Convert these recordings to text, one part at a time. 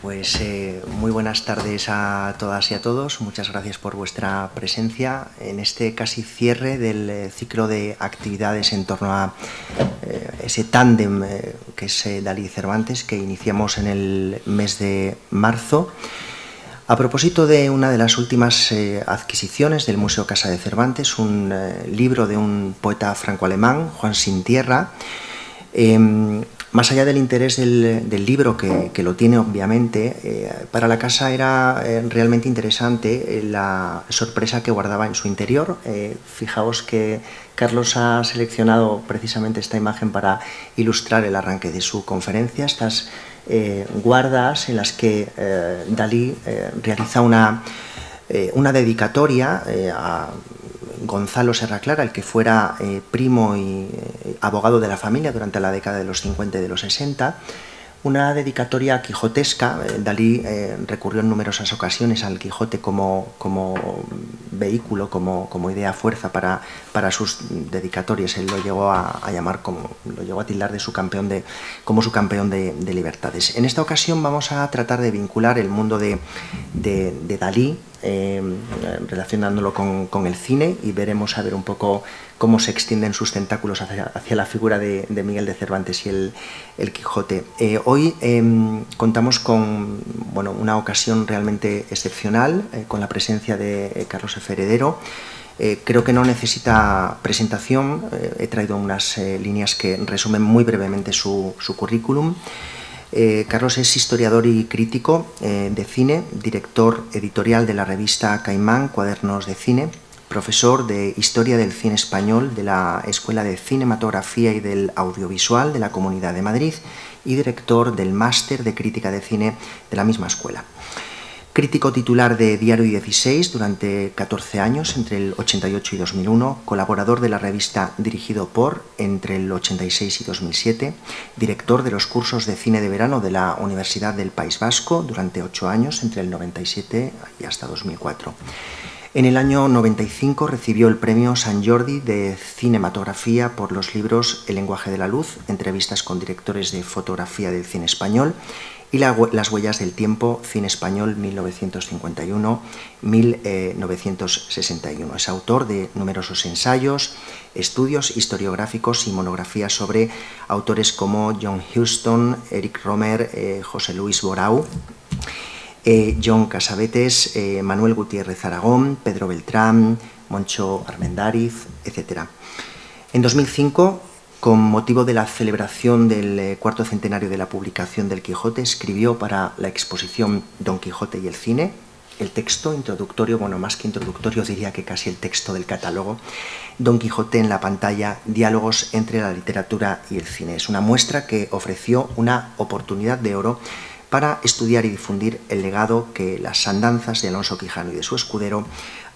Pues muy buenas tardes a todas y a todos. Muchas gracias por vuestra presencia en este casi cierre del ciclo de actividades en torno a ese tándem que es Dalí y Cervantes, que iniciamos en el mes de marzo. A propósito de una de las últimas adquisiciones del Museo Casa de Cervantes, un libro de un poeta franco-alemán, Juan Sin Tierra. Más allá del interés del libro, que lo tiene obviamente, para la casa era realmente interesante la sorpresa que guardaba en su interior. Fijaos que Carlos ha seleccionado precisamente esta imagen para ilustrar el arranque de su conferencia, estas guardas en las que Dalí realiza una dedicatoria a Gonzalo Serraclara, el que fuera primo y abogado de la familia durante la década de los 50 y de los 60, una dedicatoria quijotesca. Dalí recurrió en numerosas ocasiones al Quijote como vehículo, como idea fuerza para sus dedicatorias. Él lo llegó a llamar, lo llegó a tildar de como su campeón de libertades. En esta ocasión vamos a tratar de vincular el mundo de Dalí, relacionándolo con el cine, y veremos a ver un poco cómo se extienden sus tentáculos hacia la figura de Miguel de Cervantes y el Quijote. Hoy contamos con una ocasión realmente excepcional, con la presencia de Carlos F. Heredero. Creo que no necesita presentación. He traído unas líneas que resumen muy brevemente su currículum. Carlos es historiador y crítico de cine, director editorial de la revista Caimán, Cuadernos de Cine, profesor de Historia del Cine Español de la Escuela de Cinematografía y del Audiovisual de la Comunidad de Madrid y director del Máster de Crítica de Cine de la misma escuela. Crítico titular de Diario 16 durante 14 años, entre el 88 y 2001, colaborador de la revista Dirigido por entre el 86 y 2007, director de los cursos de cine de verano de la Universidad del País Vasco durante 8 años, entre el 97 y hasta 2004. En el año 95 recibió el premio Sant Jordi de Cinematografía por los libros El lenguaje de la luz, entrevistas con directores de fotografía del cine español, y Las huellas del tiempo, cine español 1951-1961. Es autor de numerosos ensayos, estudios historiográficos y monografías sobre autores como John Huston, Eric Romer, José Luis Borau, John Casavetes, Manuel Gutiérrez Aragón, Pedro Beltrán, Moncho Armendáriz, etc. En 2005, con motivo de la celebración del cuarto centenario de la publicación del Quijote, escribió para la exposición Don Quijote y el cine el texto introductorio, más que introductorio, diría que casi el texto del catálogo, Don Quijote en la pantalla, diálogos entre la literatura y el cine. Es una muestra que ofreció una oportunidad de oro para estudiar y difundir el legado que las andanzas de Alonso Quijano y de su escudero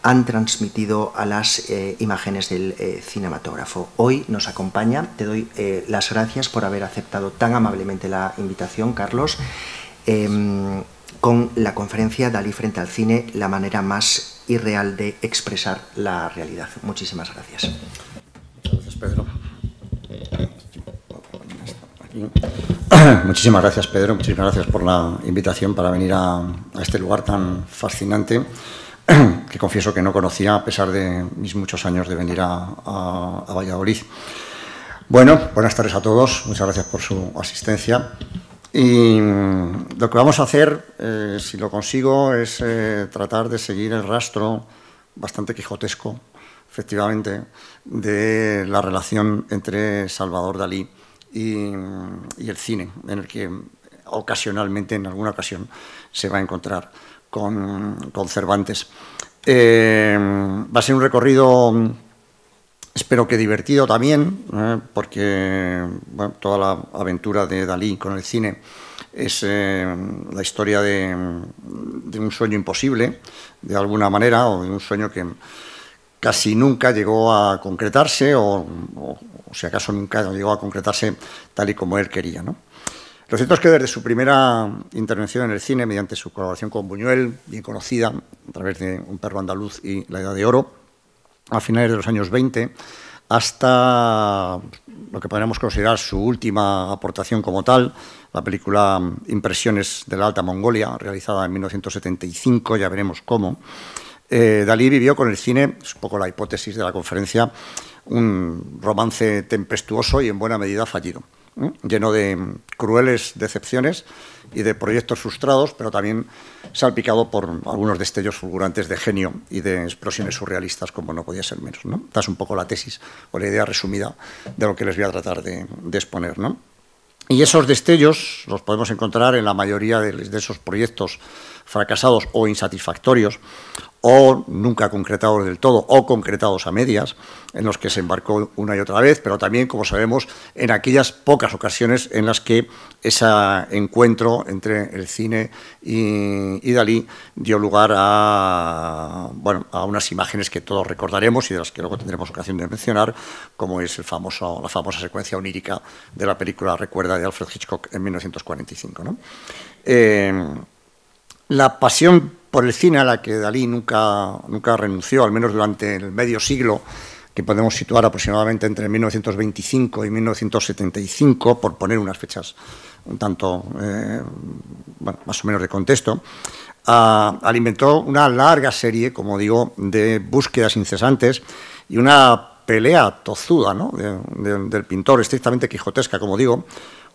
han transmitido a las imágenes del cinematógrafo. Hoy nos acompaña, te doy las gracias por haber aceptado tan amablemente la invitación, Carlos, con la conferencia Dalí frente al cine, la manera más irreal de expresar la realidad. Muchísimas gracias. Muchas gracias, Pedro. Muchísimas gracias, Pedro. Muchísimas gracias por la invitación para venir a este lugar tan fascinante, que confieso que no conocía a pesar de mis muchos años de venir a Valladolid. Bueno, buenas tardes a todos. Muchas gracias por su asistencia. Y lo que vamos a hacer, si lo consigo, es tratar de seguir el rastro bastante quijotesco, efectivamente, de la relación entre Salvador Dalí y el cine, en el que ocasionalmente, en alguna ocasión, se va a encontrar con Cervantes. Va a ser un recorrido, espero que divertido también, porque toda la aventura de Dalí con el cine es la historia de un sueño imposible, de alguna manera, o de un sueño que casi nunca llegó a concretarse, o si acaso nunca llegó a concretarse tal y como él quería, ¿no? Lo cierto es que desde su primera intervención en el cine, mediante su colaboración con Buñuel, bien conocida, a través de Un perro andaluz y La edad de oro, a finales de los años 20, hasta lo que podríamos considerar su última aportación como tal, la película Impresiones de la Alta Mongolia, realizada en 1975, ya veremos cómo. Dalí vivió con el cine, es un poco la hipótesis de la conferencia, un romance tempestuoso y en buena medida fallido, lleno de crueles decepciones y de proyectos frustrados, pero también salpicado por algunos destellos fulgurantes de genio y de explosiones surrealistas, como no podía ser menos, ¿no? Esta es un poco la tesis o la idea resumida de lo que les voy a tratar de exponer, ¿no? Y esos destellos los podemos encontrar en la mayoría de esos proyectos fracasados o insatisfactorios, o nunca concretados del todo, o concretados a medias, en los que se embarcó una y otra vez, pero también, como sabemos, en aquellas pocas ocasiones en las que ese encuentro entre el cine y Dalí dio lugar a unas imágenes que todos recordaremos y de las que luego tendremos ocasión de mencionar, como es la famosa secuencia onírica de la película Recuerda, de Alfred Hitchcock, en 1945, ¿no? La pasión por el cine a la que Dalí nunca renunció, al menos durante el medio siglo, que podemos situar aproximadamente entre 1925 y 1975, por poner unas fechas un tanto, más o menos de contexto, alimentó una larga serie, como digo, de búsquedas incesantes y una pelea tozuda, ¿no?, del pintor, estrictamente quijotesca, como digo,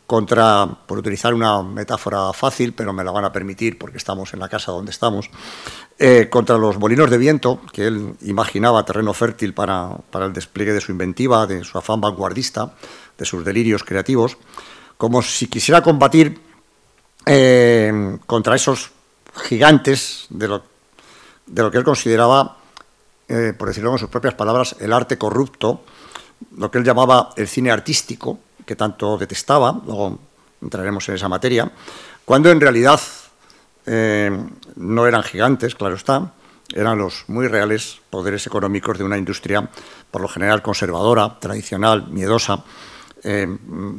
por utilizar una metáfora fácil, pero me la van a permitir porque estamos en la casa donde estamos, contra los molinos de viento, que él imaginaba terreno fértil para el despliegue de su inventiva, de su afán vanguardista, de sus delirios creativos, como si quisiera combatir contra esos gigantes de lo que él consideraba, por decirlo con sus propias palabras, el arte corrupto, lo que él llamaba el cine artístico, que tanto detestaba, luego entraremos en esa materia, cuando en realidad no eran gigantes, claro está, eran los muy reales poderes económicos de una industria, por lo general conservadora, tradicional, miedosa,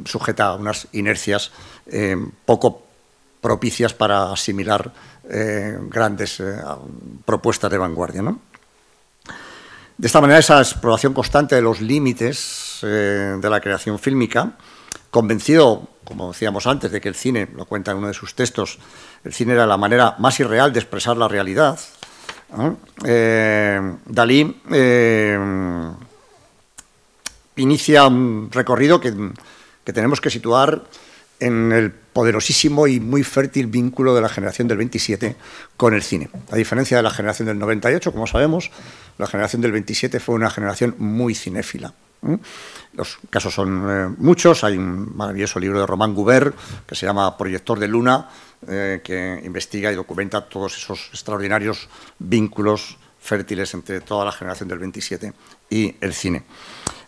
sujeta a unas inercias poco propicias para asimilar grandes propuestas de vanguardia, ¿no? De esta manera, esa exploración constante de los límites de la creación fílmica, convencido, como decíamos antes, de que el cine, lo cuenta en uno de sus textos, el cine era la manera más irreal de expresar la realidad, ¿no? Dalí inicia un recorrido que tenemos que situar en el poderosísimo y muy fértil vínculo de la generación del 27 con el cine. A diferencia de la generación del 98, como sabemos, la generación del 27 fue una generación muy cinéfila. Los casos son muchos. Hay un maravilloso libro de Romain Gubert que se llama Proyector de Luna, que investiga y documenta todos esos extraordinarios vínculos fértiles entre toda la generación del 27 y el cine.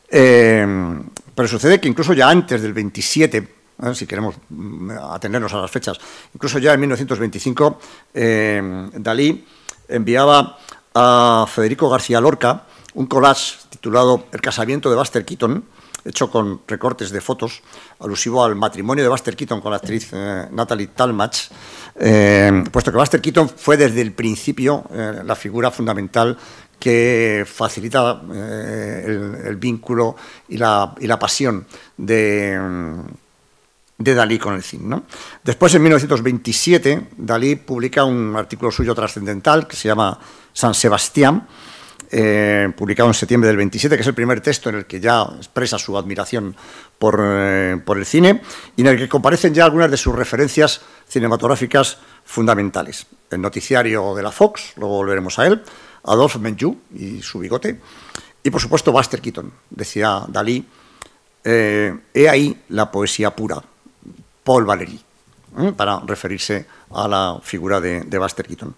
Pero sucede que incluso ya antes del 27, si queremos atenernos a las fechas, incluso ya en 1925, Dalí enviaba a Federico García Lorca un collage titulado El casamiento de Buster Keaton, hecho con recortes de fotos, alusivo al matrimonio de Buster Keaton con la actriz Natalie Talmadge, puesto que Buster Keaton fue desde el principio la figura fundamental que facilita el vínculo y la pasión de Dalí con el cine, ¿no? Después, en 1927, Dalí publica un artículo suyo trascendental que se llama San Sebastián, publicado en septiembre del 27, que es el primer texto en el que ya expresa su admiración por el cine y en el que comparecen ya algunas de sus referencias cinematográficas fundamentales. El noticiario de la Fox, luego volveremos a él, Adolphe Menjou y su bigote, y por supuesto Buster Keaton. Decía Dalí, he ahí la poesía pura, Paul Valéry, para referirse a la figura de Buster Keaton.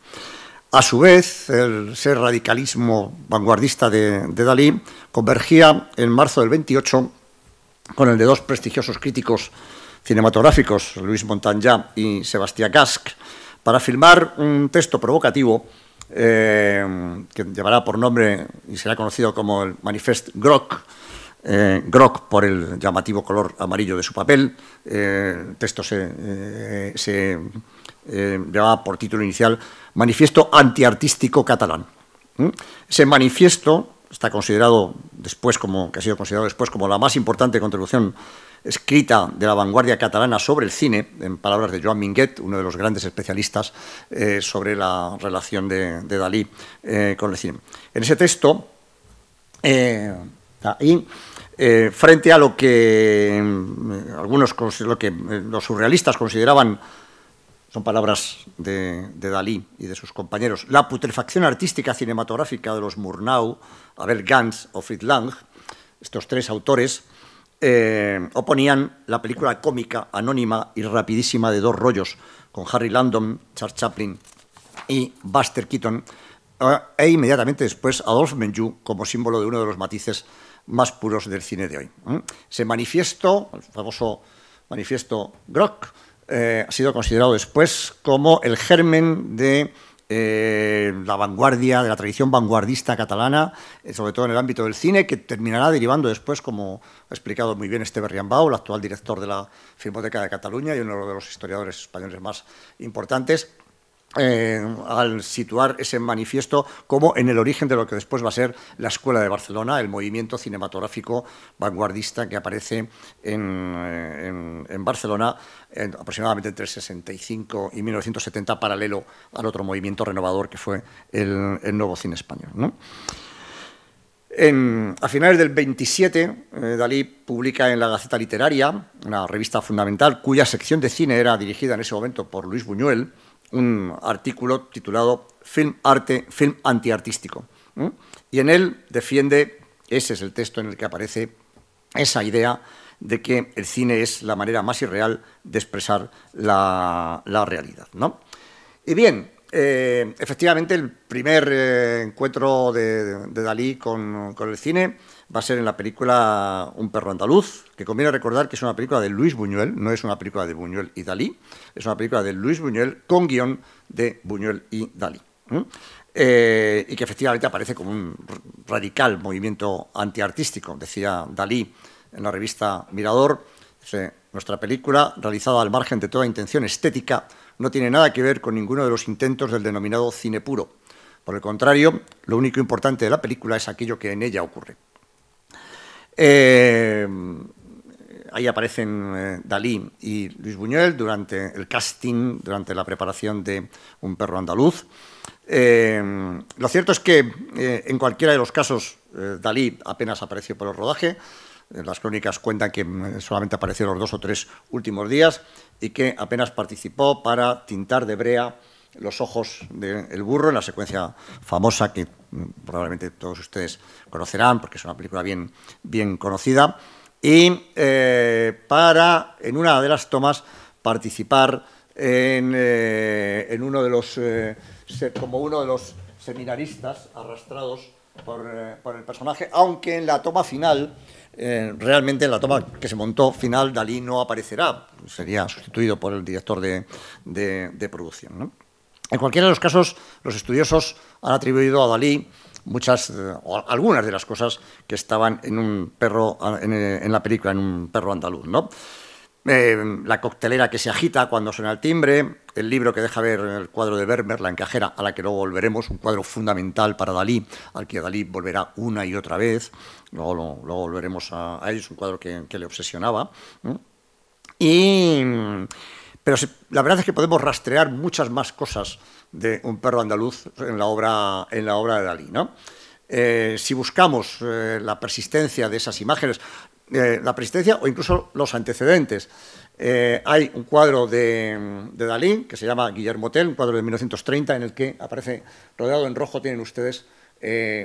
A su vez, ese radicalismo vanguardista de Dalí convergía en marzo del 28 con el de dos prestigiosos críticos cinematográficos, Louis Montagnier y Sébastien Gasque, para filmar un texto provocativo que llevará por nombre y será conocido como el Manifeste Groc, Groc por el llamativo color amarillo de su papel. El texto se llevaba por título inicial Manifiesto antiartístico catalán. Ese manifiesto está considerado después que ha sido considerado después como la más importante contribución escrita de la vanguardia catalana sobre el cine, en palabras de Joan Minguet, uno de los grandes especialistas sobre la relación de Dalí con el cine. En ese texto, frente a lo que los surrealistas consideraban, son palabras de Dalí y de sus compañeros, la putrefacción artística cinematográfica de los Murnau, Abel Gance o Fritz Lang, estos tres autores oponían la película cómica, anónima y rapidísima de dos rollos, con Harry Landon, Charles Chaplin y Buster Keaton, e inmediatamente después Adolphe Menjou como símbolo de uno de los matices más puros del cine de hoy. Ese manifiesto, el famoso manifiesto Groc, ha sido considerado después como el germen de la vanguardia, de la tradición vanguardista catalana, sobre todo en el ámbito del cine, que terminará derivando después, como ha explicado muy bien Esteve Riambau, el actual director de la Filmoteca de Cataluña y uno de los historiadores españoles más importantes, al situar ese manifiesto como en el origen de lo que después va a ser la Escuela de Barcelona, el movimiento cinematográfico vanguardista que aparece en Barcelona aproximadamente entre el 65 y 1970, paralelo al otro movimiento renovador que fue el nuevo cine español, ¿no? A finales del 27, Dalí publica en la Gaceta Literaria, una revista fundamental, cuya sección de cine era dirigida en ese momento por Luis Buñuel, un artículo titulado Film Arte, Film Antiartístico. Y en él defiende, ese es el texto en el que aparece esa idea de que el cine es la manera más irreal de expresar la realidad, ¿no? Y bien, efectivamente el primer encuentro de Dalí con el cine va a ser en la película Un perro andaluz, que conviene recordar que es una película de Luis Buñuel, no es una película de Buñuel y Dalí, es una película de Luis Buñuel con guión de Buñuel y Dalí. Y que efectivamente aparece como un radical movimiento antiartístico. Decía Dalí en la revista Mirador, nuestra película, realizada al margen de toda intención estética, no tiene nada que ver con ninguno de los intentos del denominado cine puro. Por el contrario, lo único importante de la película es aquello que en ella ocurre. Ahí aparecen Dalí y Luis Buñuel durante el casting, durante la preparación de Un perro andaluz. Lo cierto es que en cualquiera de los casos Dalí apenas apareció por el rodaje. Las crónicas cuentan que solamente apareció los 2 o 3 últimos días y que apenas participó para tintar de brea los ojos del burro en la secuencia famosa que probablemente todos ustedes conocerán porque es una película bien conocida, y para, en una de las tomas, participar en uno de los como uno de los seminaristas arrastrados por el personaje, aunque en la toma final, realmente en la toma que se montó final, Dalí no aparecerá, sería sustituido por el director de producción, ¿no? En cualquiera de los casos, los estudiosos han atribuido a Dalí o algunas de las cosas que estaban en un perro, en la película, en Un perro andaluz, ¿no? La coctelera que se agita cuando suena el timbre, el libro que deja ver el cuadro de Vermeer, La encajera, a la que luego volveremos, un cuadro fundamental para Dalí, al que Dalí volverá una y otra vez, luego volveremos a ello, es un cuadro que le obsesionaba, ¿no? Pero la verdad es que podemos rastrear muchas más cosas de Un perro andaluz en la obra de Dalí, ¿no? Si buscamos la persistencia de esas imágenes, la persistencia o incluso los antecedentes, hay un cuadro de Dalí que se llama Guillermo Tell, un cuadro de 1930 en el que aparece rodeado en rojo, tienen ustedes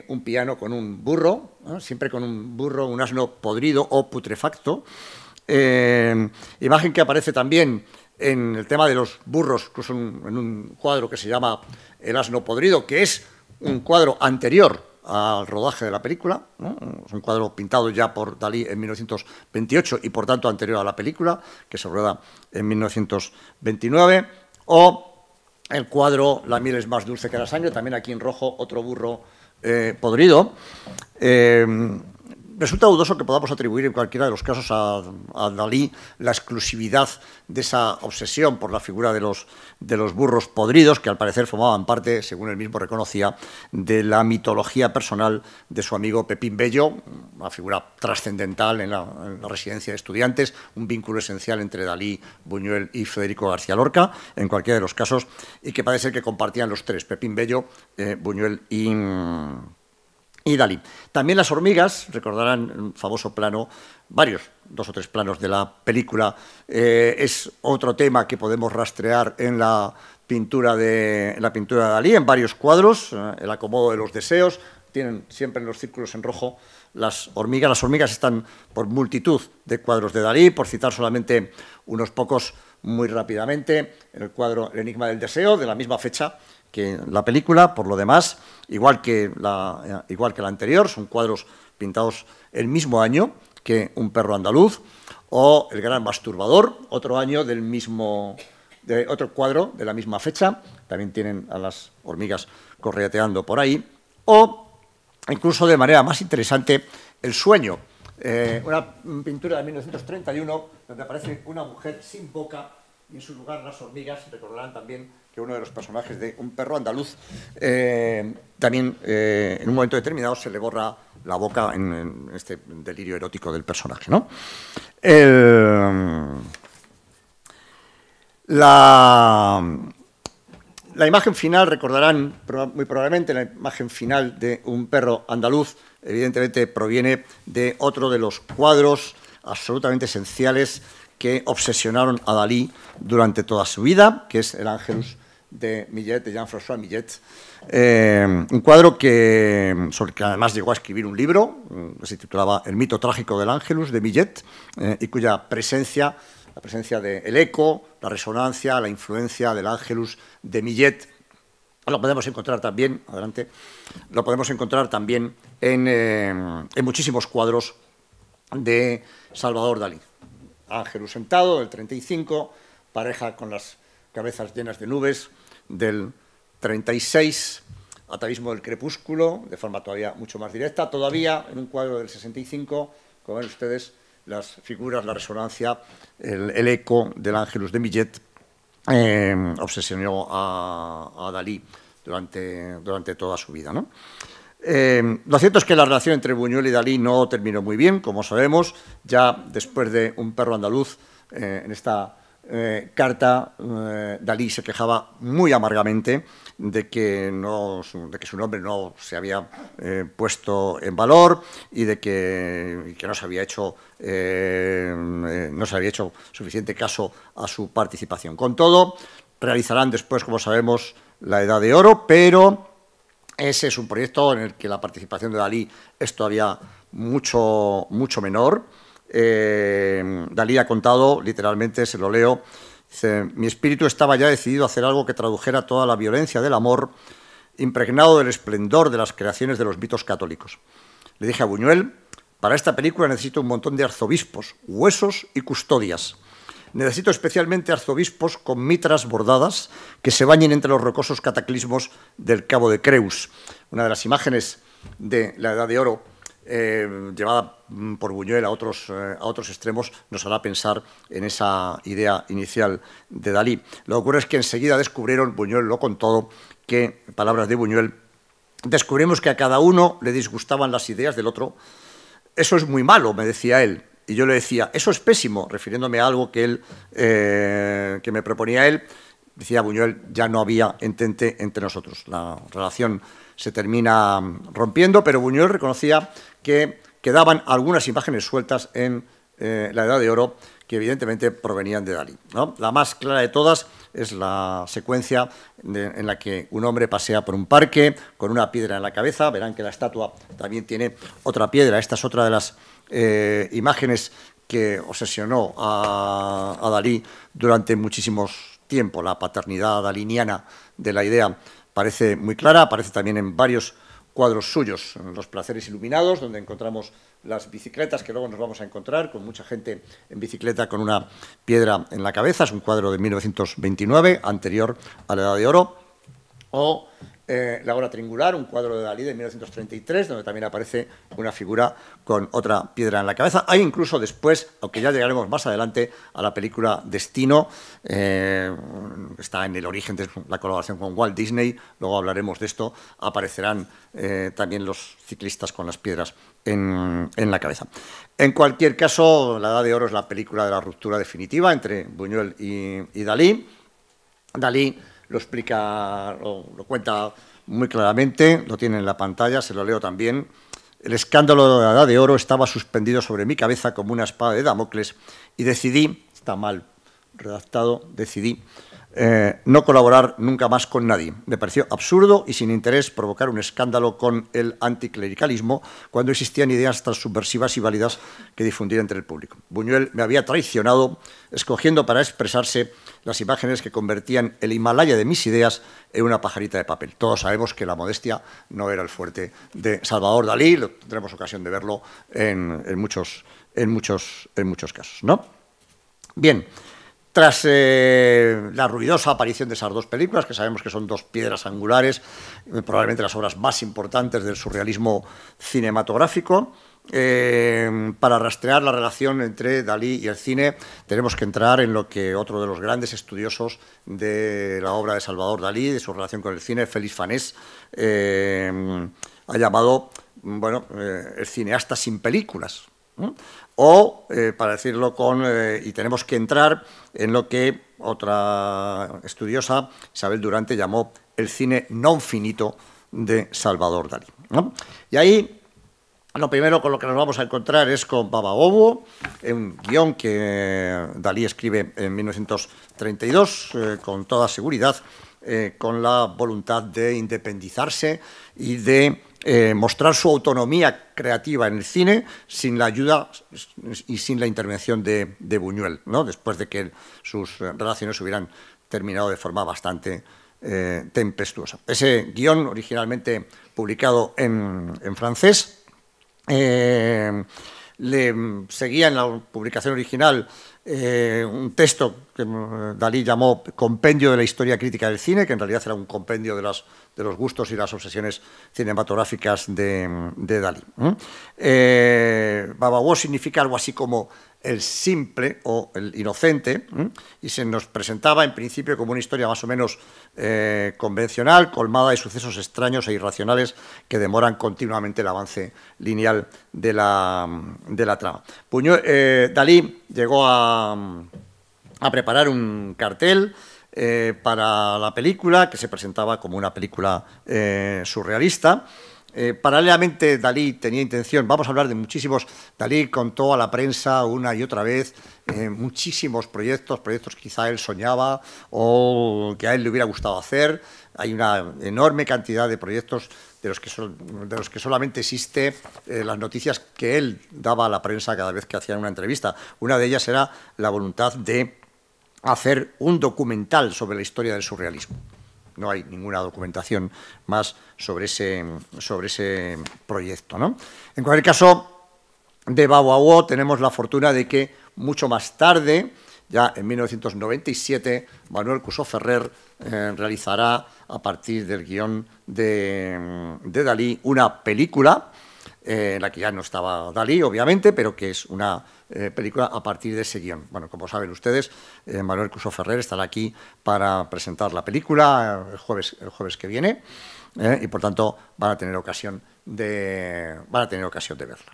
un piano con un burro, ¿no? Siempre con un burro, un asno podrido o putrefacto, imagen que aparece también en el tema de los burros, incluso en un cuadro que se llama El asno podrido, que es un cuadro anterior al rodaje de la película, ¿no? Es un cuadro pintado ya por Dalí en 1928 y por tanto anterior a la película, que se rueda en 1929, o el cuadro La miel es más dulce que la sangre, también aquí en rojo, otro burro podrido. Resulta dudoso que podamos atribuir en cualquiera de los casos a Dalí la exclusividad de esa obsesión por la figura de los burros podridos, que al parecer formaban parte, según él mismo reconocía, de la mitología personal de su amigo Pepín Bello, una figura trascendental en la residencia de estudiantes, un vínculo esencial entre Dalí, Buñuel y Federico García Lorca, en cualquiera de los casos, y que parece que compartían los tres, Pepín Bello, Buñuel y Dalí. También las hormigas, recordarán un famoso plano, dos o tres planos de la película, es otro tema que podemos rastrear en la pintura de Dalí, en varios cuadros, el acomodo de los deseos, tienen siempre en los círculos en rojo las hormigas. Las hormigas están por multitud de cuadros de Dalí, por citar solamente unos pocos muy rápidamente, en el cuadro El enigma del deseo, de la misma fecha que la película. Por lo demás, igual que la anterior, son cuadros pintados el mismo año que Un perro andaluz, o El gran masturbador, otro cuadro de la misma fecha, también tienen a las hormigas correteando por ahí, o incluso de manera más interesante, El sueño, una pintura de 1931 donde aparece una mujer sin boca y en su lugar las hormigas. Recordarán también que uno de los personajes de Un perro andaluz también en un momento determinado se le borra la boca en este delirio erótico del personaje, ¿no? La imagen final, recordarán muy probablemente, la imagen final de Un perro andaluz, evidentemente proviene de otro de los cuadros absolutamente esenciales que obsesionaron a Dalí durante toda su vida, que es el Ángelus de Millet, de Jean-François Millet, un cuadro sobre el que además llegó a escribir un libro que se titulaba El mito trágico del Ángelus de Millet, y cuya la presencia del eco, la resonancia, la influencia del Ángelus de Millet lo podemos encontrar también, en muchísimos cuadros de Salvador Dalí. Ángelus sentado, del 35, pareja con las cabezas llenas de nubes, del 36, Atavismo del crepúsculo, de forma todavía mucho más directa, todavía en un cuadro del 65, como ven ustedes, las figuras, la resonancia, el eco del Ángelus de Millet obsesionó a Dalí durante toda su vida, ¿no? Lo cierto es que la relación entre Buñuel y Dalí no terminó muy bien, como sabemos. Ya después de Un perro andaluz, en esta carta, Dalí se quejaba muy amargamente de que su nombre no se había puesto en valor y de que no se había hecho suficiente caso a su participación. Con todo, realizarán después, como sabemos, La Edad de Oro, pero ese es un proyecto en el que la participación de Dalí es todavía mucho menor. Dalí ha contado, literalmente, se lo leo, dice: mi espíritu estaba ya decidido a hacer algo que tradujera toda la violencia del amor, impregnado del esplendor de las creaciones de los mitos católicos. Le dije a Buñuel: para esta película necesito un montón de arzobispos, huesos y custodias. Necesito especialmente arzobispos con mitras bordadas que se bañen entre los rocosos cataclismos del Cabo de Creus. Una de las imágenes de La Edad de Oro, llevada por Buñuel a otros extremos, nos hará pensar en esa idea inicial de Dalí. Lo que ocurre es que enseguida descubrieron, Buñuel lo contó, que, en palabras de Buñuel, descubrimos que a cada uno le disgustaban las ideas del otro. Eso es muy malo, me decía él. Y yo le decía, eso es pésimo, refiriéndome a algo que me proponía él. Decía Buñuel, ya no había entente entre nosotros. La relación se termina rompiendo, pero Buñuel reconocía que quedaban algunas imágenes sueltas en La Edad de Oro que evidentemente provenían de Dalí, ¿no? La más clara de todas es la secuencia en la que un hombre pasea por un parque con una piedra en la cabeza. Verán que la estatua también tiene otra piedra. Esta es otra de las imágenes que obsesionó a Dalí durante muchísimos tiempos. La paternidad daliniana de la idea parece muy clara, aparece también en varios cuadros suyos, Los placeres iluminados, donde encontramos las bicicletas, que luego nos vamos a encontrar con mucha gente en bicicleta con una piedra en la cabeza. Es un cuadro de 1929, anterior a La Edad de Oro. O La hora triangular, un cuadro de Dalí de 1933, donde también aparece una figura con otra piedra en la cabeza. Hay incluso después, aunque ya llegaremos más adelante, a la película Destino, está en el origen de la colaboración con Walt Disney, luego hablaremos de esto, aparecerán también los ciclistas con las piedras en la cabeza. En cualquier caso, La Edad de Oro es la película de la ruptura definitiva entre Buñuel y Dalí. Dalí lo explica, lo cuenta muy claramente, lo tiene en la pantalla, se lo leo también. El escándalo de la Edad de Oro estaba suspendido sobre mi cabeza como una espada de Damocles y decidí, está mal redactado, decidí no colaborar nunca más con nadie. Me pareció absurdo y sin interés provocar un escándalo con el anticlericalismo cuando existían ideas tan subversivas y válidas que difundir entre el público. Buñuel me había traicionado escogiendo para expresarse las imágenes que convertían el Himalaya de mis ideas en una pajarita de papel. Todos sabemos que la modestia no era el fuerte de Salvador Dalí, tendremos ocasión de verlo en muchos casos, ¿no? Bien. Tras la ruidosa aparición de esas dos películas, que sabemos que son dos piedras angulares, probablemente las obras más importantes del surrealismo cinematográfico, para rastrear la relación entre Dalí y el cine, tenemos que entrar en lo que otro de los grandes estudiosos de la obra de Salvador Dalí, de su relación con el cine, Félix Fanés, ha llamado, bueno, el cineasta sin películas. O, para decirlo y tenemos que entrar en lo que otra estudiosa, Isabel Durante, llamó el cine non finito de Salvador Dalí, ¿no? Y ahí, lo primero con lo que nos vamos a encontrar es con Baba Bobo, un guión que Dalí escribe en 1932, con toda seguridad, con la voluntad de independizarse y de mostrar su autonomía creativa en el cine sin la ayuda y sin la intervención de Buñuel, ¿no? Después de que sus relaciones hubieran terminado de forma bastante tempestuosa. Ese guión, originalmente publicado en francés, le seguía en la publicación original un texto que Dalí llamó Compendio de la Historia Crítica del Cine, que en realidad era un compendio de los gustos y las obsesiones cinematográficas de Dalí. Bababó significa algo así como el simple o el inocente, y se nos presentaba en principio como una historia más o menos convencional, colmada de sucesos extraños e irracionales que demoran continuamente el avance lineal de la trama. Dalí llegó a preparar un cartel para la película, que se presentaba como una película surrealista. Paralelamente, Dalí tenía intención, vamos a hablar de muchísimos, Dalí contó a la prensa una y otra vez muchísimos proyectos que quizá él soñaba o que a él le hubiera gustado hacer. Hay una enorme cantidad de proyectos de los que solamente existe las noticias que él daba a la prensa cada vez que hacían una entrevista. Una de ellas era la voluntad de hacer un documental sobre la historia del surrealismo. No hay ninguna documentación más sobre ese proyecto, ¿no? En cualquier caso, de Bababó tenemos la fortuna de que mucho más tarde, ya en 1997, Manuel Cussó Ferrer realizará, a partir del guión de Dalí, una película en la que ya no estaba Dalí, obviamente, pero que es una película a partir de ese guión. Bueno, como saben ustedes, Manuel Cussó Ferrer estará aquí para presentar la película el jueves que viene, y por tanto van a tener ocasión de verla.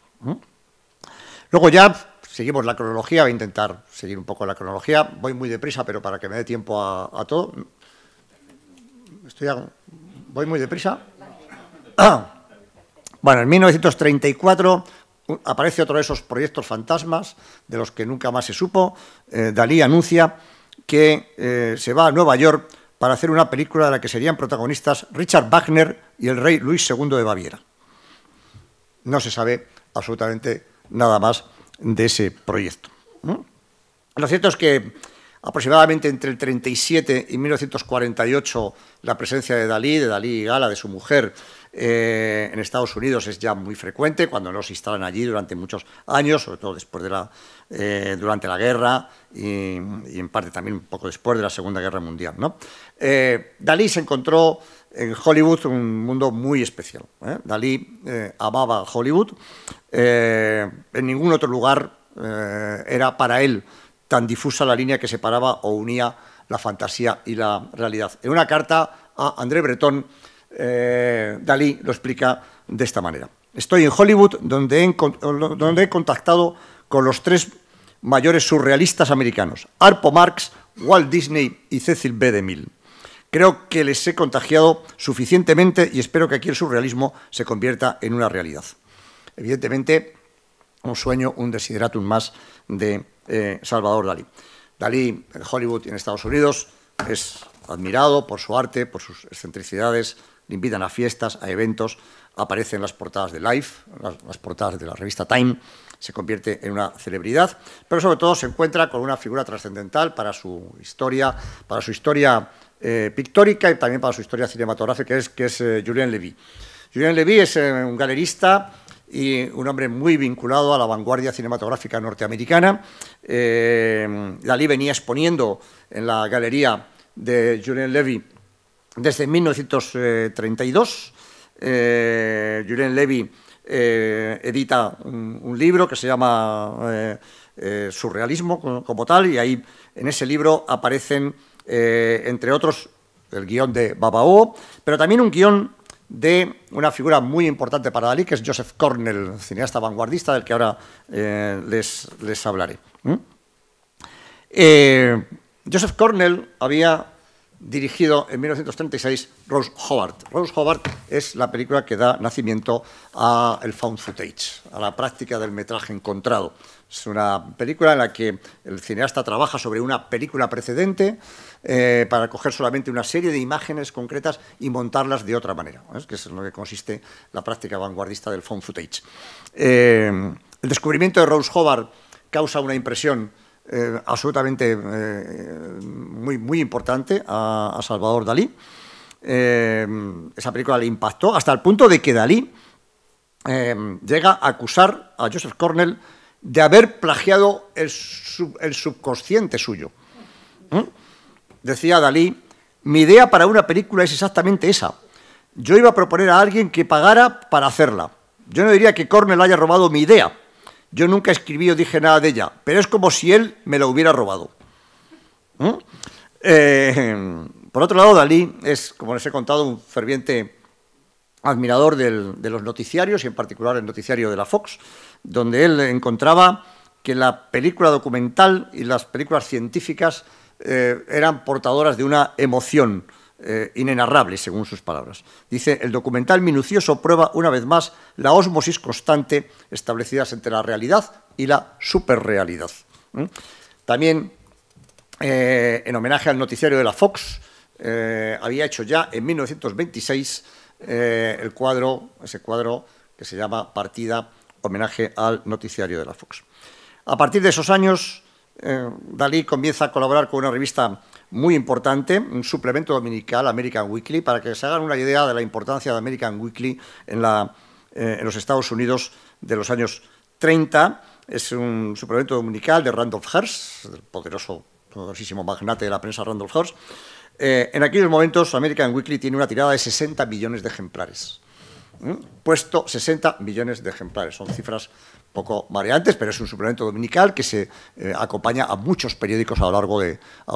Luego ya seguimos la cronología, voy a intentar seguir un poco la cronología, voy muy deprisa, pero para que me dé tiempo a todo. ¿Voy muy deprisa? Bueno, en 1934 aparece otro de esos proyectos fantasmas de los que nunca más se supo. Dalí anuncia que se va a Nueva York para hacer una película de la que serían protagonistas Richard Wagner y el rey Luis II de Baviera. No se sabe absolutamente nada más de ese proyecto. Lo cierto es que aproximadamente entre el 37 y 1948 la presencia de Dalí y Gala, de su mujer, en Estados Unidos es ya muy frecuente, cuando no se instalan allí durante muchos años, sobre todo después durante la guerra y en parte también un poco después de la Segunda Guerra Mundial, ¿no? Dalí se encontró en Hollywood un mundo muy especial. Dalí amaba Hollywood. En ningún otro lugar era para él tan difusa la línea que separaba o unía la fantasía y la realidad. En una carta a André Breton, Dalí lo explica de esta manera. Estoy en Hollywood, donde he contactado con los tres mayores surrealistas americanos, Harpo Marx, Walt Disney y Cecil B. DeMille. Creo que les he contagiado suficientemente y espero que aquí el surrealismo se convierta en una realidad. Evidentemente, un sueño, un desideratum más de Salvador Dalí. Dalí en Hollywood y en Estados Unidos es admirado por su arte, por sus excentricidades, le invitan a fiestas, a eventos, aparece en las portadas de Life, las portadas de la revista Time, se convierte en una celebridad, pero sobre todo se encuentra con una figura trascendental para su historia pictórica y también para su historia cinematográfica, que es Julien Levy. Julien Levy es un galerista y un hombre muy vinculado a la vanguardia cinematográfica norteamericana. Dalí venía exponiendo en la galería de Julien Levy desde 1932. Julien Levy edita un libro que se llama Surrealismo como tal, y ahí en ese libro aparecen, entre otros, el guión de Babao, pero también un guión de una figura muy importante para Dalí, que es Joseph Cornell, cineasta vanguardista, del que ahora les hablaré. Joseph Cornell había dirigido en 1936 Rose Howard. Rose Howard es la película que da nacimiento a el found footage, a la práctica del metraje encontrado. Es una película en la que el cineasta trabaja sobre una película precedente para coger solamente una serie de imágenes concretas y montarlas de otra manera, ¿eh? Que es en lo que consiste la práctica vanguardista del found footage. El descubrimiento de Rose Howard causa una impresión absolutamente muy importante a Salvador Dalí. Esa película le impactó hasta el punto de que Dalí llega a acusar a Joseph Cornell de haber plagiado el subconsciente suyo. Decía Dalí: mi idea para una película es exactamente esa. Yo iba a proponer a alguien que pagara para hacerla. Yo no diría que Cornell haya robado mi idea. Yo nunca escribí o dije nada de ella, pero es como si él me la hubiera robado. Por otro lado, Dalí es, como les he contado, un ferviente admirador de los noticiarios, y en particular el noticiario de la Fox, donde él encontraba que la película documental y las películas científicas eran portadoras de una emoción inenarrable, según sus palabras. Dice: el documental minucioso prueba una vez más la ósmosis constante establecidas entre la realidad y la superrealidad. También, en homenaje al noticiario de la Fox, había hecho ya en 1926 ese cuadro que se llama Partida, homenaje al noticiario de la Fox. A partir de esos años, Dalí comienza a colaborar con una revista muy importante, un suplemento dominical, American Weekly, para que se hagan una idea de la importancia de American Weekly en los Estados Unidos de los años 30. Es un suplemento dominical de Randolph Hearst, el poderosísimo magnate de la prensa Randolph Hearst. En aquellos momentos, American Weekly tiene una tirada de 60 millones de ejemplares. Puesto 60 millones de ejemplares. Son cifras poco mareantes, pero es un suplemento dominical que se acompaña a muchos periódicos a lo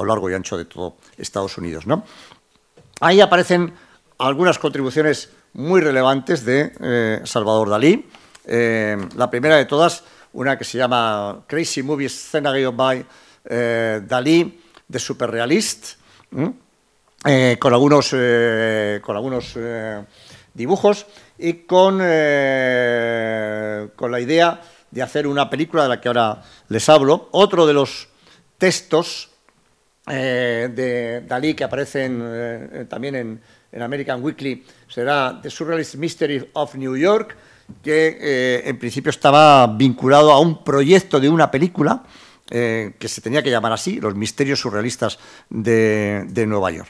largo y ancho de todo Estados Unidos, ¿no? Ahí aparecen algunas contribuciones muy relevantes de Salvador Dalí. La primera de todas, una que se llama Crazy Movie Scenario by Dalí, The Superrealist, con algunos dibujos y con la idea de hacer una película de la que ahora les hablo. Otro de los textos de Dalí que aparecen también en American Weekly será The Surrealist Mystery of New York, que en principio estaba vinculado a un proyecto de una película que se tenía que llamar así, Los Misterios Surrealistas de Nueva York.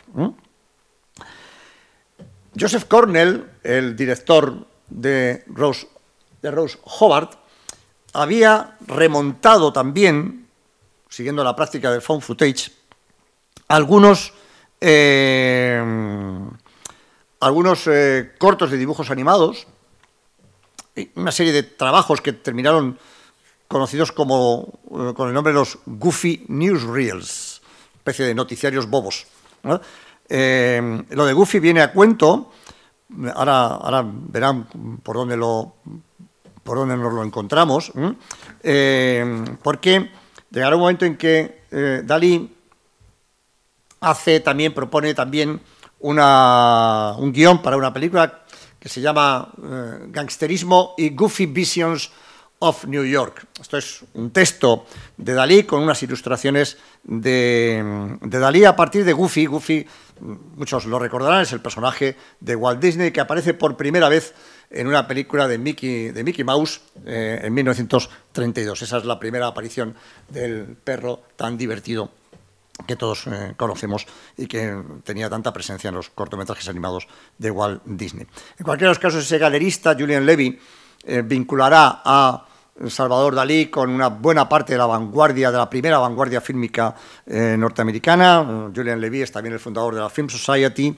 Joseph Cornell, el director de Rose Howard, había remontado también, siguiendo la práctica del found footage, algunos algunos cortos de dibujos animados, una serie de trabajos que terminaron conocidos como, con el nombre de los Goofy Newsreels, especie de noticiarios bobos, ¿no? Lo de Goofy viene a cuento, ahora verán por dónde nos lo encontramos, porque llegará un momento en que Dalí propone también un guión para una película que se llama Gangsterismo y Goofy Visions of New York. Esto es un texto de Dalí con unas ilustraciones de Dalí a partir de Goofy. Goofy, muchos lo recordarán, es el personaje de Walt Disney que aparece por primera vez en una película de Mickey Mouse en 1932. Esa es la primera aparición del perro tan divertido que todos conocemos y que tenía tanta presencia en los cortometrajes animados de Walt Disney. En cualquiera de los casos, ese galerista, Julian Levy, vinculará a Salvador Dalí con una buena parte de la primera vanguardia fílmica norteamericana. Julian Levy es también el fundador de la Film Society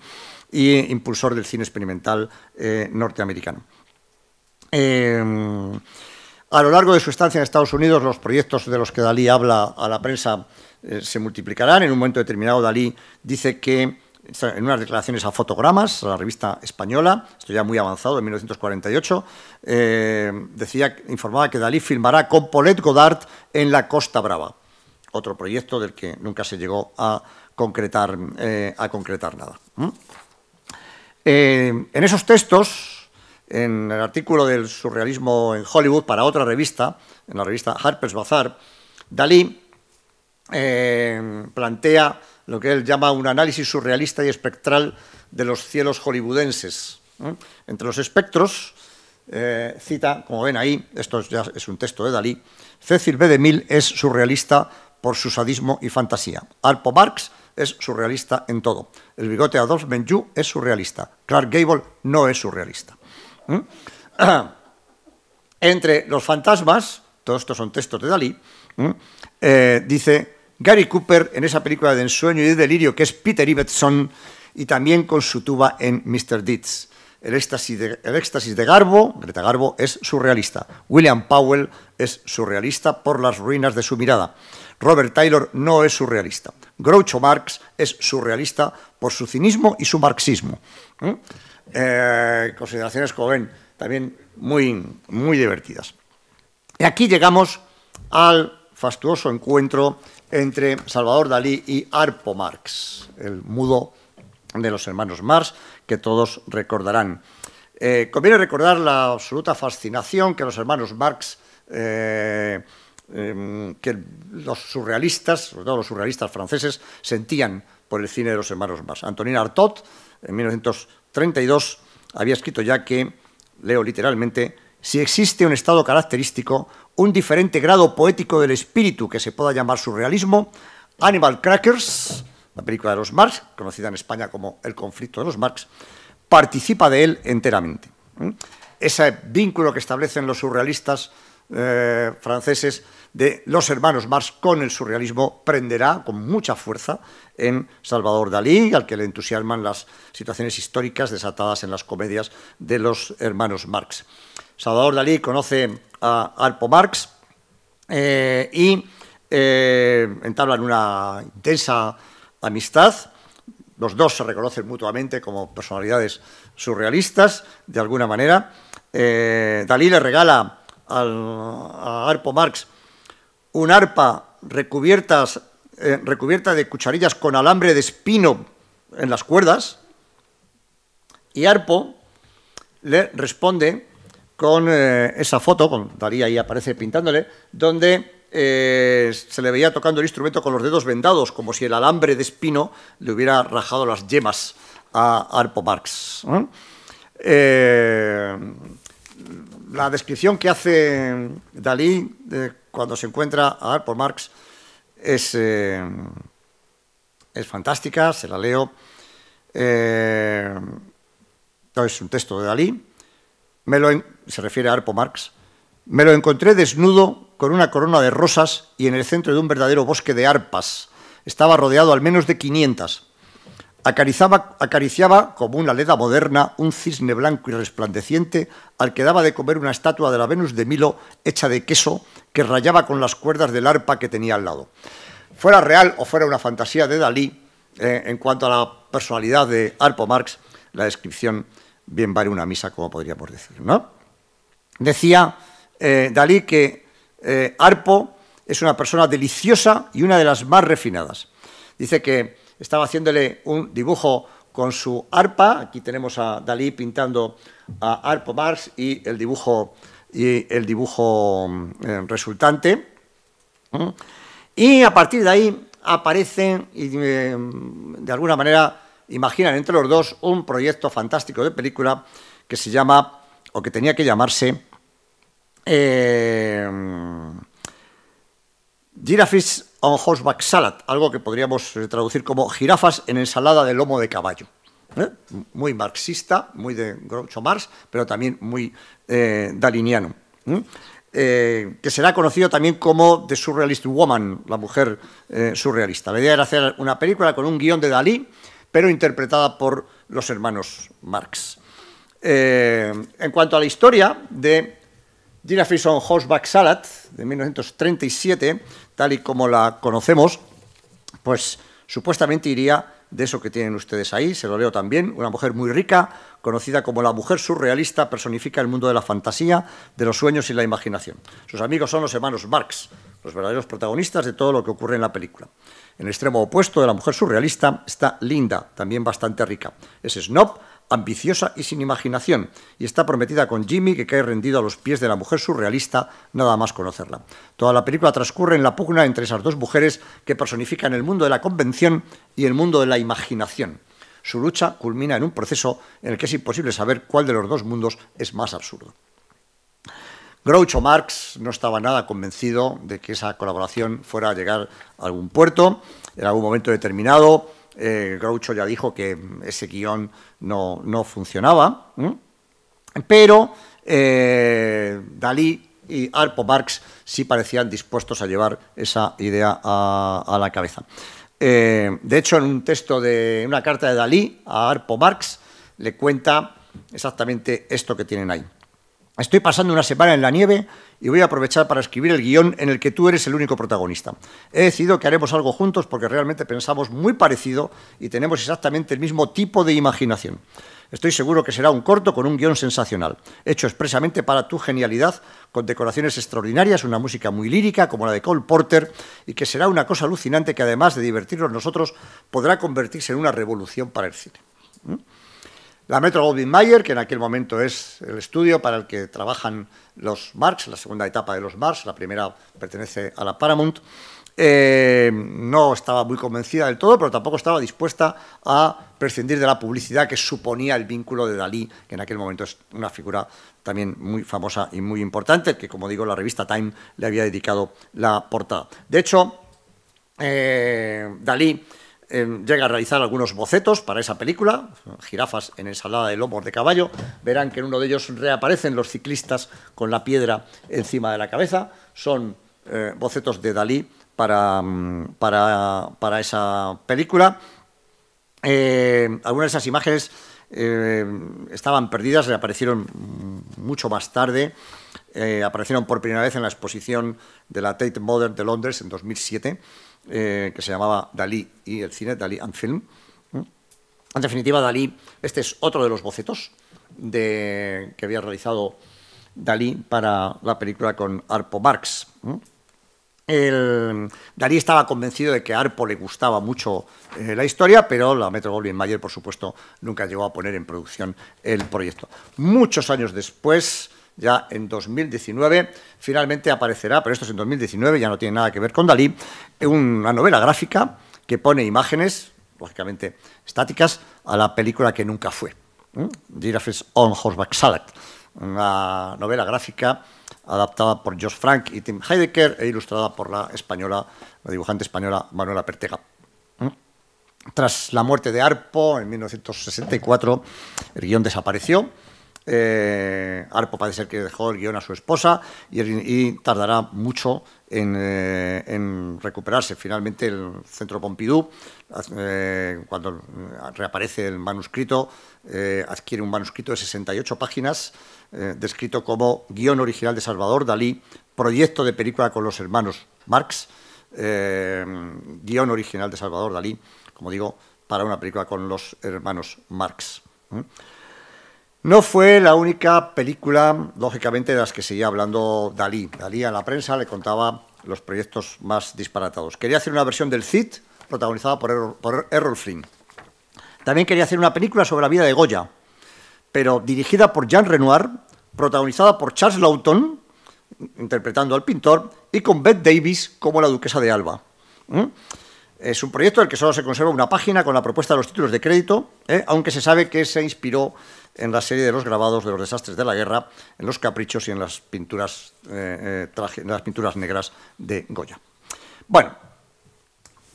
y impulsor del cine experimental norteamericano. A lo largo de su estancia en Estados Unidos, los proyectos de los que Dalí habla a la prensa se multiplicarán. En un momento determinado, Dalí dice que, en unas declaraciones a Fotogramas, a la revista española, esto ya muy avanzado, en 1948, informaba que Dalí filmará con Paulette Goddard en la Costa Brava, otro proyecto del que nunca se llegó a concretar nada. En esos textos, en el artículo del surrealismo en Hollywood para otra revista, en la revista Harper's Bazaar, Dalí plantea lo que él llama un análisis surrealista y espectral de los cielos hollywoodenses. Entre los espectros, cita, como ven ahí, esto ya es un texto de Dalí, Cecil B. DeMille es surrealista por su sadismo y fantasía. Harpo Marx es surrealista en todo. El bigote de Adolphe Menjou es surrealista. Clark Gable no es surrealista. Entre los fantasmas, todos estos son textos de Dalí, dice Gary Cooper en esa película de ensueño y de delirio que es Peter Ibbotson, y también con su tuba en Mr. Deeds. El éxtasis de Garbo, Greta Garbo, es surrealista. William Powell es surrealista por las ruinas de su mirada. Robert Taylor no es surrealista. Groucho Marx es surrealista por su cinismo y su marxismo. Consideraciones, como ven, también muy, muy divertidas. Y aquí llegamos al fastuoso encuentro entre Salvador Dalí y Harpo Marx, el mudo de los hermanos Marx, que todos recordarán. Conviene recordar la absoluta fascinación que los hermanos Marx, que los surrealistas, sobre todo los surrealistas franceses, sentían por el cine de los hermanos Marx. Antonin Artaud, en 1932, había escrito ya que, leo literalmente, si existe un estado característico, un diferente grado poético del espíritu que se pueda llamar surrealismo, Animal Crackers, la película de los Marx, conocida en España como El conflicto de los Marx, participa de él enteramente. Ese vínculo que establecen los surrealistas franceses de los hermanos Marx con el surrealismo prenderá con mucha fuerza en Salvador Dalí, al que le entusiasman las situaciones históricas desatadas en las comedias de los hermanos Marx. Salvador Dalí conoce a Harpo Marx y entablan una intensa amistad. Los dos se reconocen mutuamente como personalidades surrealistas, de alguna manera. Dalí le regala a Harpo Marx un arpa recubierta de cucharillas con alambre de espino en las cuerdas, y Harpo le responde con esa foto, con Dalí ahí aparece pintándole, donde se le veía tocando el instrumento con los dedos vendados, como si el alambre de espino le hubiera rajado las yemas a Harpo Marx. La descripción que hace Dalí cuando se encuentra a Harpo Marx es fantástica, se la leo. Es un texto de Dalí. Se refiere a Harpo Marx. Me lo encontré desnudo con una corona de rosas y en el centro de un verdadero bosque de arpas. Estaba rodeado al menos de 500. acariciaba como una leda moderna un cisne blanco y resplandeciente al que daba de comer una estatua de la Venus de Milo hecha de queso que rayaba con las cuerdas del arpa que tenía al lado. Fuera real o fuera una fantasía de Dalí, en cuanto a la personalidad de Harpo Marx, la descripción bien vale una misa, como podríamos decir, ¿no? Decía Dalí que Harpo es una persona deliciosa y una de las más refinadas. Dice que estaba haciéndole un dibujo con su arpa. Aquí tenemos a Dalí pintando a Harpo Marx y el dibujo resultante. Y a partir de ahí aparecen y de alguna manera imaginan entre los dos un proyecto fantástico de película que se llama, o que tenía que llamarse, Giraffes on Horseback Salad, algo que podríamos traducir como jirafas en ensalada de lomo de caballo. Muy marxista, muy de Groucho Marx, pero también muy daliniano. Que será conocido también como The Surrealist Woman, la mujer surrealista. La idea era hacer una película con un guión de Dalí, pero interpretada por los hermanos Marx. En cuanto a la historia de Giraffes on Horseback Salad, de 1937, tal y como la conocemos, pues supuestamente iría de eso que tienen ustedes ahí, se lo leo también, una mujer muy rica, conocida como la mujer surrealista, personifica el mundo de la fantasía, de los sueños y la imaginación. Sus amigos son los hermanos Marx, los verdaderos protagonistas de todo lo que ocurre en la película. En el extremo opuesto de la mujer surrealista está Linda, también bastante rica. Es snob, ambiciosa y sin imaginación, y está prometida con Jimmy, que cae rendido a los pies de la mujer surrealista nada más conocerla. Toda la película transcurre en la pugna entre esas dos mujeres que personifican el mundo de la convención y el mundo de la imaginación. Su lucha culmina en un proceso en el que es imposible saber cuál de los dos mundos es más absurdo. Groucho Marx no estaba nada convencido de que esa colaboración fuera a llegar a algún puerto. En algún momento determinado, Groucho ya dijo que ese guión no funcionaba, pero Dalí y Harpo Marx sí parecían dispuestos a llevar esa idea a la cabeza. De hecho, en un texto de una carta de Dalí a Harpo Marx le cuenta exactamente esto que tienen ahí. Estoy pasando una semana en la nieve y voy a aprovechar para escribir el guión en el que tú eres el único protagonista. He decidido que haremos algo juntos porque realmente pensamos muy parecido y tenemos exactamente el mismo tipo de imaginación. Estoy seguro que será un corto con un guión sensacional, hecho expresamente para tu genialidad, con decoraciones extraordinarias, una música muy lírica como la de Cole Porter, y que será una cosa alucinante que además de divertirnos nosotros, podrá convertirse en una revolución para el cine. La Metro-Goldwyn-Mayer, que en aquel momento es el estudio para el que trabajan los Marx, la segunda etapa de los Marx, la primera pertenece a la Paramount, no estaba muy convencida del todo, pero tampoco estaba dispuesta a prescindir de la publicidad que suponía el vínculo de Dalí, que en aquel momento es una figura también muy famosa y muy importante, que, como digo, la revista Time le había dedicado la portada. De hecho, Dalí llega a realizar algunos bocetos para esa película, jirafas en ensalada de lomos de caballo. Verán que en uno de ellos reaparecen los ciclistas con la piedra encima de la cabeza. Son bocetos de Dalí para esa película. Algunas de esas imágenes estaban perdidas, reaparecieron mucho más tarde. Aparecieron por primera vez en la exposición de la Tate Modern de Londres en 2007, que se llamaba Dalí y el cine, Dalí and Film. En definitiva, Dalí, este es otro de los bocetos que había realizado Dalí para la película con Harpo Marx. Dalí estaba convencido de que a Harpo le gustaba mucho la historia, pero la Metro-Goldwyn-Mayer, por supuesto, nunca llegó a poner en producción el proyecto. Muchos años después, ya en 2019, finalmente aparecerá, pero esto es en 2019, ya no tiene nada que ver con Dalí, una novela gráfica que pone imágenes, lógicamente estáticas, a la película que nunca fue, Giraffes on Horseback Salad, una novela gráfica adaptada por Josh Frank y Tim Heidecker e ilustrada por la dibujante española Manuela Pertega. Tras la muerte de Harpo en 1964, el guión desapareció. Arpo parece ser que dejó el guión a su esposa y tardará mucho en recuperarse. Finalmente el Centro Pompidou, cuando reaparece el manuscrito, adquiere un manuscrito de 68 páginas, descrito como guión original de Salvador Dalí, proyecto de película con los hermanos Marx, guión original de Salvador Dalí, como digo, para una película con los hermanos Marx. No fue la única película, lógicamente, de las que seguía hablando Dalí. Dalí a la prensa le contaba los proyectos más disparatados. Quería hacer una versión del Cid, protagonizada por Errol Flynn. También quería hacer una película sobre la vida de Goya, pero dirigida por Jean Renoir, protagonizada por Charles Laughton, interpretando al pintor, y con Bette Davis como la duquesa de Alba. Es un proyecto del que solo se conserva una página con la propuesta de los títulos de crédito, aunque se sabe que se inspiró en la serie de los grabados de los desastres de la guerra, en los caprichos y en las pinturas, negras de Goya. Bueno,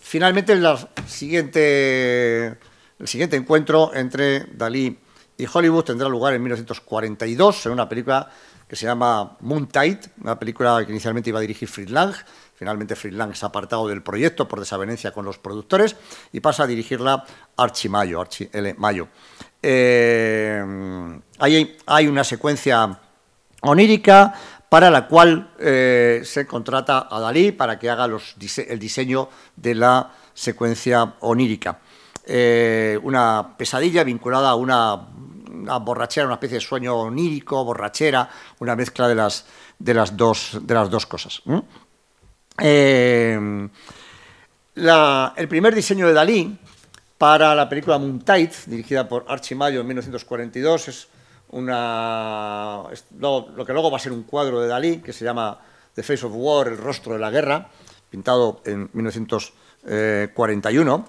finalmente el siguiente encuentro entre Dalí y Hollywood tendrá lugar en 1942, en una película que se llama Moon Tide, una película que inicialmente iba a dirigir Fritz Lang. Finalmente Fritz Lang se ha apartado del proyecto por desavenencia con los productores y pasa a dirigirla Archie L. Mayo. Hay una secuencia onírica para la cual se contrata a Dalí para que haga el diseño de la secuencia onírica. Una pesadilla vinculada a una borrachera, una especie de sueño onírico, borrachera, una mezcla de las dos cosas. El primer diseño de Dalí para la película Moon Tide, dirigida por Archie Mayo en 1942, es lo que luego va a ser un cuadro de Dalí que se llama The Face of War, el rostro de la guerra, pintado en 1941.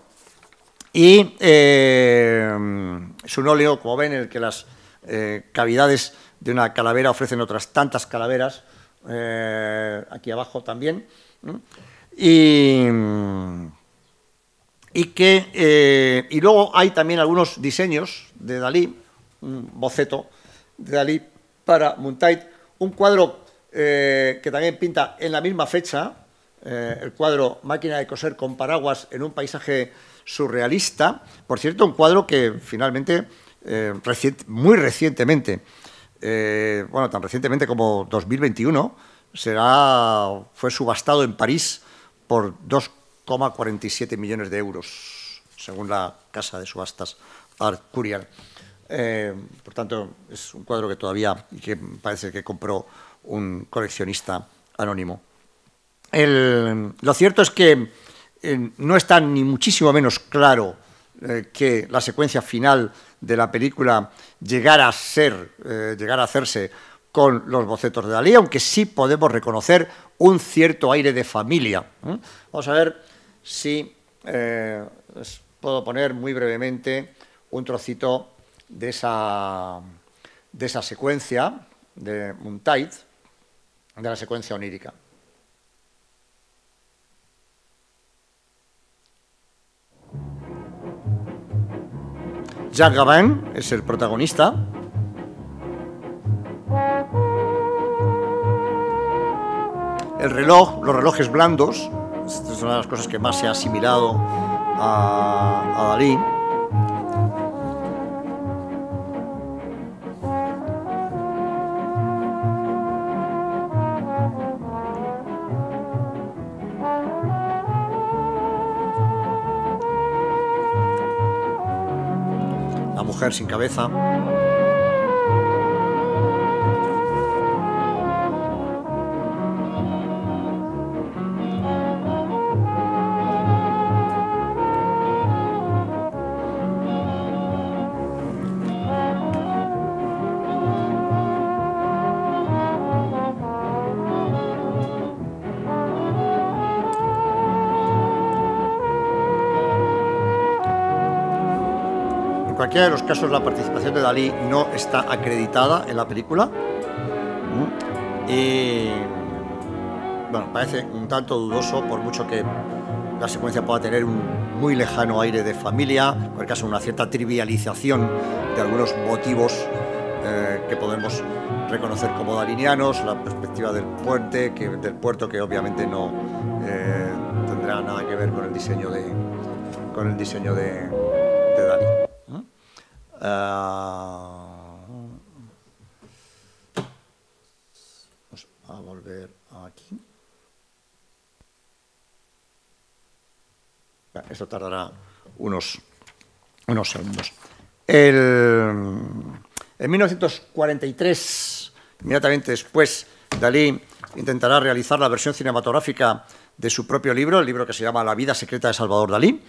Y es un óleo, como ven, en el que las cavidades de una calavera ofrecen otras tantas calaveras, aquí abajo también. Y luego hay también algunos diseños de Dalí, un boceto de Dalí para Moon Tide, un cuadro que también pinta en la misma fecha, el cuadro Máquina de coser con paraguas en un paisaje surrealista. Por cierto, un cuadro que finalmente, muy recientemente, tan recientemente como 2021, fue subastado en París por 2,47 millones de euros, según la casa de subastas Art Curial. Por tanto, es un cuadro que todavía que parece que compró un coleccionista anónimo. Lo cierto es que no está ni muchísimo menos claro que la secuencia final de la película llegara a hacerse con los bocetos de Dalí, aunque sí podemos reconocer un cierto aire de familia. Vamos a ver si les puedo poner muy brevemente un trocito de esa secuencia de Moon Tide, de la secuencia onírica. Jack Gabin es el protagonista. El reloj, los relojes blandos, esta es una de las cosas que más se ha asimilado a Dalí. La mujer sin cabeza. En cualquiera de los casos, la participación de Dalí no está acreditada en la película. Y bueno, parece un tanto dudoso, por mucho que la secuencia pueda tener un muy lejano aire de familia, en cualquier caso una cierta trivialización de algunos motivos que podemos reconocer como dalinianos, la perspectiva del puerto, que obviamente no tendrá nada que ver con el diseño de Dalí. Vamos a volver aquí. Esto tardará unos segundos. En 1943, inmediatamente después, Dalí intentará realizar la versión cinematográfica de su propio libro, el libro que se llama La vida secreta de Salvador Dalí,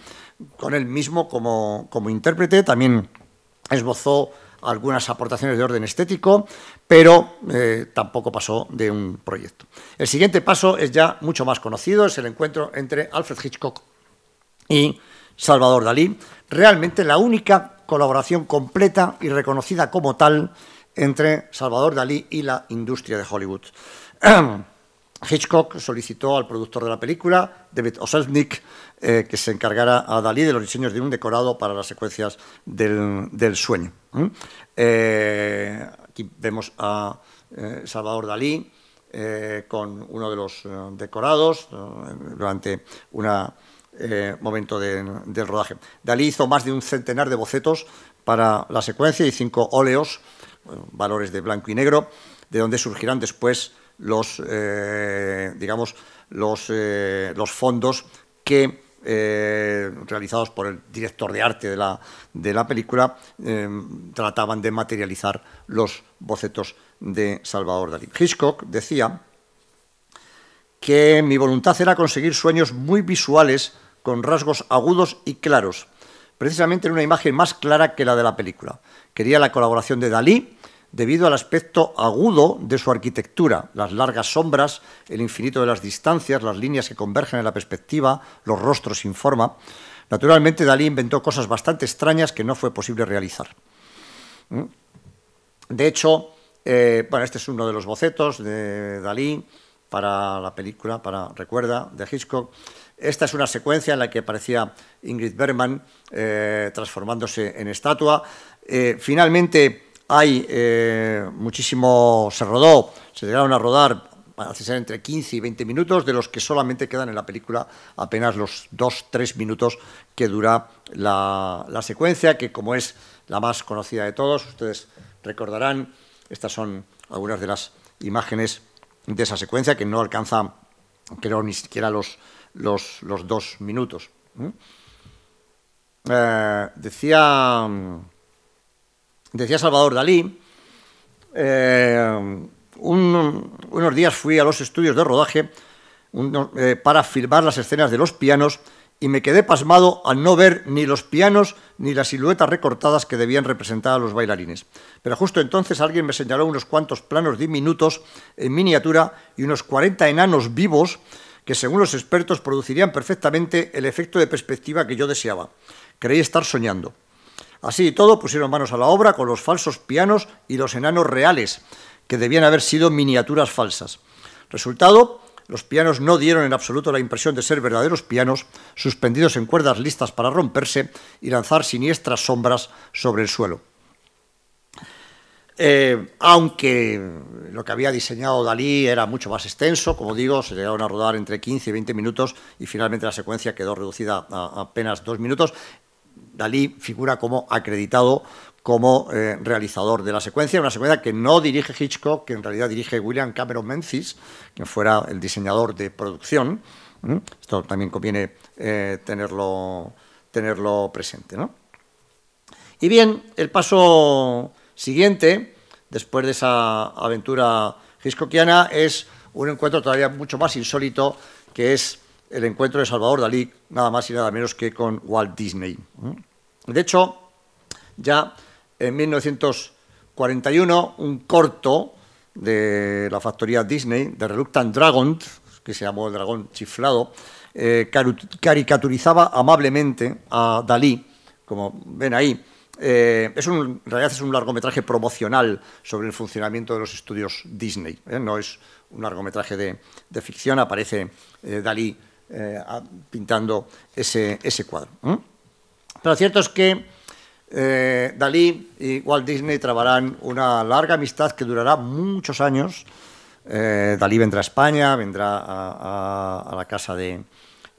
con él mismo como intérprete. También esbozó algunas aportaciones de orden estético, pero tampoco pasó de un proyecto. El siguiente paso es ya mucho más conocido, es el encuentro entre Alfred Hitchcock y Salvador Dalí, realmente la única colaboración completa y reconocida como tal entre Salvador Dalí y la industria de Hollywood. Hitchcock solicitó al productor de la película, David O. Selznick, que se encargara a Dalí de los diseños de un decorado para las secuencias del sueño. Aquí vemos a Salvador Dalí con uno de los decorados durante un momento del rodaje. Dalí hizo más de un centenar de bocetos para la secuencia y 5 óleos, valores de blanco y negro, de donde surgirán después los fondos que, realizados por el director de arte de la película, trataban de materializar los bocetos de Salvador Dalí. Hitchcock decía que mi voluntad era conseguir sueños muy visuales con rasgos agudos y claros, precisamente en una imagen más clara que la de la película. Quería la colaboración de Dalí debido al aspecto agudo de su arquitectura, las largas sombras, el infinito de las distancias, las líneas que convergen en la perspectiva, los rostros sin forma. Naturalmente, Dalí inventó cosas bastante extrañas que no fue posible realizar. De hecho, este es uno de los bocetos de Dalí para la película, para Recuerda, de Hitchcock. Esta es una secuencia en la que aparecía Ingrid Bergman transformándose en estatua. Finalmente hay se rodó, se llegaron a rodar, parece ser entre 15 y 20 minutos, de los que solamente quedan en la película apenas los 2-3 minutos que dura la secuencia, que como es la más conocida de todos, ustedes recordarán, estas son algunas de las imágenes de esa secuencia, que no alcanza, creo, ni siquiera los 2 minutos. Decía Salvador Dalí, unos días fui a los estudios de rodaje para filmar las escenas de los pianos y me quedé pasmado al no ver ni los pianos ni las siluetas recortadas que debían representar a los bailarines. Pero justo entonces alguien me señaló unos cuantos planos diminutos en miniatura y unos 40 enanos vivos que, según los expertos, producirían perfectamente el efecto de perspectiva que yo deseaba. Creí estar soñando. Así y todo, pusieron manos a la obra con los falsos pianos y los enanos reales, que debían haber sido miniaturas falsas. Resultado, los pianos no dieron en absoluto la impresión de ser verdaderos pianos, suspendidos en cuerdas listas para romperse y lanzar siniestras sombras sobre el suelo. Aunque lo que había diseñado Dalí era mucho más extenso, como digo, se llegaron a rodar entre 15 y 20 minutos y finalmente la secuencia quedó reducida a apenas 2 minutos. Dalí figura como acreditado como realizador de la secuencia, una secuencia que no dirige Hitchcock, que en realidad dirige William Cameron Menzies, quien fuera el diseñador de producción. Esto también conviene tenerlo presente, ¿no? Y bien, el paso siguiente, después de esa aventura hitchcockiana, es un encuentro todavía mucho más insólito, que es el encuentro de Salvador Dalí, nada más y nada menos que con Walt Disney. De hecho, ya en 1941, un corto de la factoría Disney, The Reluctant Dragon, que se llamó El dragón chiflado, caricaturizaba amablemente a Dalí, como ven ahí. En realidad es un largometraje promocional sobre el funcionamiento de los estudios Disney. No es un largometraje de ficción, aparece Dalí pintando ese cuadro. Pero lo cierto es que Dalí y Walt Disney trabarán una larga amistad que durará muchos años. Dalí vendrá a España, vendrá a la casa de...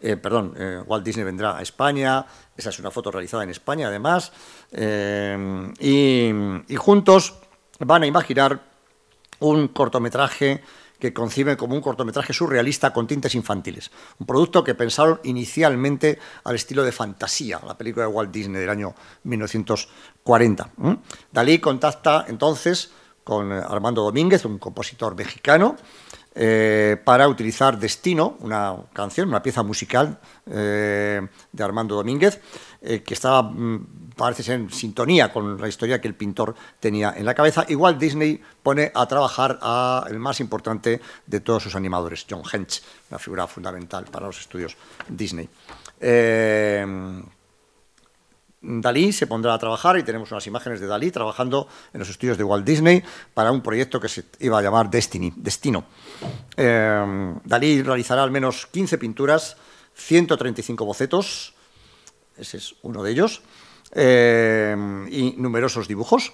Walt Disney vendrá a España. Esa es una foto realizada en España, además. Y juntos van a imaginar un cortometraje que conciben como un cortometraje surrealista con tintes infantiles. Un producto que pensaron inicialmente al estilo de Fantasía, la película de Walt Disney del año 1940. Dalí contacta entonces con Armando Domínguez, un compositor mexicano, para utilizar Destino, una canción, una pieza musical de Armando Domínguez, que estaba, parece ser, en sintonía con la historia que el pintor tenía en la cabeza. Y Walt Disney pone a trabajar al más importante de todos sus animadores, John Hench, una figura fundamental para los estudios Disney. Dalí se pondrá a trabajar y tenemos unas imágenes de Dalí trabajando en los estudios de Walt Disney para un proyecto que se iba a llamar Destino. Dalí realizará al menos 15 pinturas, 135 bocetos, ese es uno de ellos, y numerosos dibujos.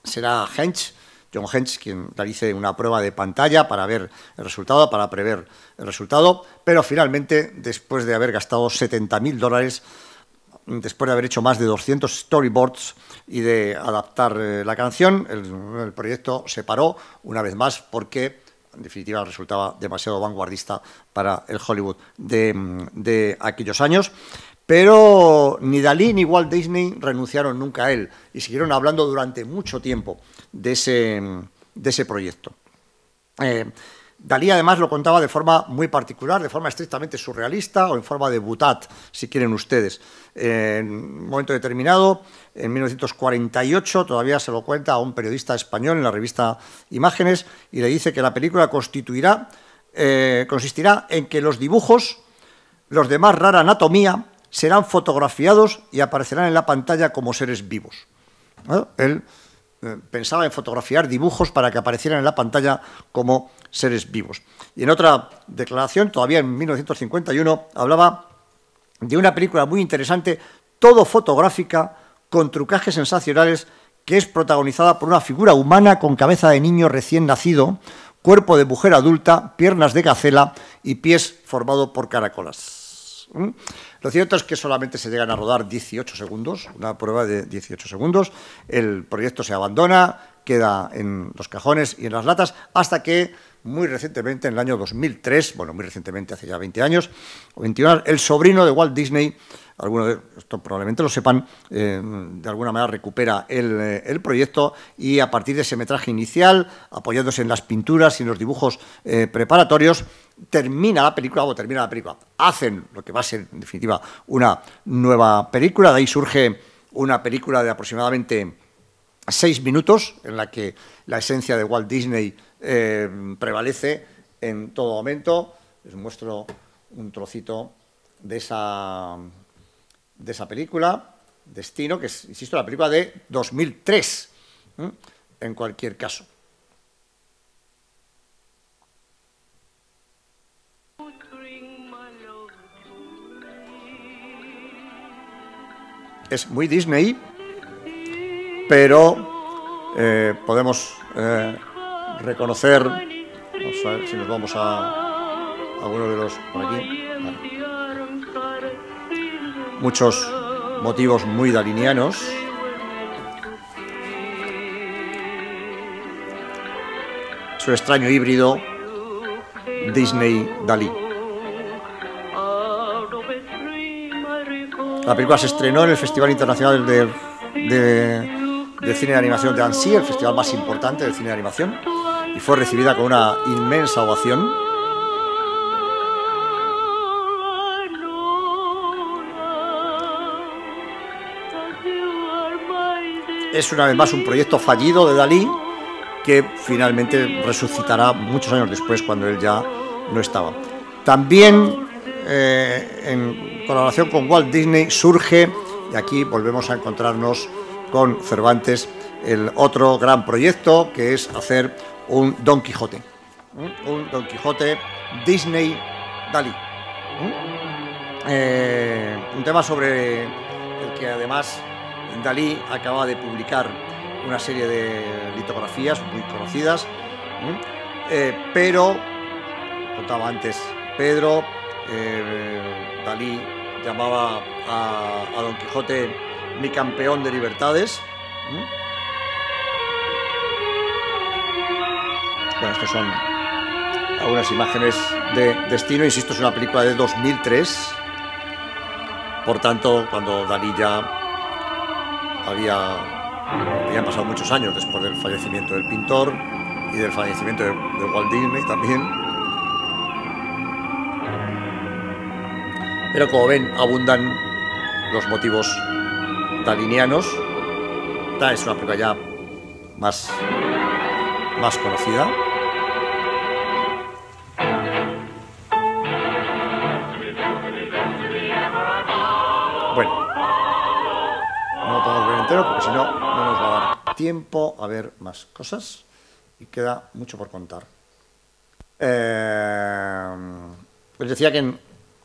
Será John Hench, quien realice una prueba de pantalla para ver el resultado, para prever el resultado, pero finalmente, después de haber gastado $70.000, después de haber hecho más de 200 storyboards y de adaptar la canción, el proyecto se paró una vez más porque, en definitiva, resultaba demasiado vanguardista para el Hollywood de aquellos años. Pero ni Dalí ni Walt Disney renunciaron nunca a él y siguieron hablando durante mucho tiempo de ese proyecto. Dalí además lo contaba de forma muy particular, de forma estrictamente surrealista o en forma de boutade, si quieren ustedes. En un momento determinado, en 1948, todavía se lo cuenta a un periodista español en la revista Imágenes y le dice que la película consistirá en que los dibujos, los de más rara anatomía, serán fotografiados y aparecerán en la pantalla como seres vivos. Él pensaba en fotografiar dibujos para que aparecieran en la pantalla como seres vivos. Y en otra declaración, todavía en 1951, hablaba de una película muy interesante, todo fotográfica, con trucajes sensacionales, que es protagonizada por una figura humana con cabeza de niño recién nacido, cuerpo de mujer adulta, piernas de gacela y pies formados por caracolas. Lo cierto es que solamente se llegan a rodar 18 segundos, una prueba de 18 segundos. El proyecto se abandona, queda en los cajones y en las latas, hasta que muy recientemente, en el año 2003, bueno, muy recientemente, hace ya 20 años, o 21, el sobrino de Walt Disney, algunos de esto probablemente lo sepan, de alguna manera recupera el proyecto y a partir de ese metraje inicial, apoyándose en las pinturas y en los dibujos preparatorios, termina la película. Hacen lo que va a ser, en definitiva, una nueva película. De ahí surge una película de aproximadamente 6 minutos, en la que la esencia de Walt Disney prevalece en todo momento. Les muestro un trocito de esa película, Destino, que es, insisto, la película de 2003, en cualquier caso. Es muy Disney, pero podemos reconocer, vamos a ver si nos vamos a alguno de los por aquí, muchos motivos muy dalinianos. Su extraño híbrido Disney-Dalí. La película se estrenó en el Festival Internacional de Cine de Animación de Annecy, el festival más importante del cine de animación, y fue recibida con una inmensa ovación. Es una vez más un proyecto fallido de Dalí que finalmente resucitará muchos años después, cuando él ya no estaba. También en colaboración con Walt Disney surge, y aquí volvemos a encontrarnos con Cervantes, el otro gran proyecto, que es hacer un Don Quijote. Un Don Quijote Disney-Dalí. Un tema sobre el que además Dalí acababa de publicar una serie de litografías muy conocidas, pero, contaba antes Pedro, Dalí llamaba a Don Quijote mi campeón de libertades. Bueno, estas son algunas imágenes de Destino. Insisto, es una película de 2003. Por tanto, cuando Dalí ya habían pasado muchos años después del fallecimiento del pintor y del fallecimiento de Walt Disney también. Pero como ven, abundan los motivos dalinianos. Esta es una película ya más conocida. Bueno, no lo podemos ver entero porque si no, no nos va a dar tiempo a ver más cosas y queda mucho por contar. Les decía que en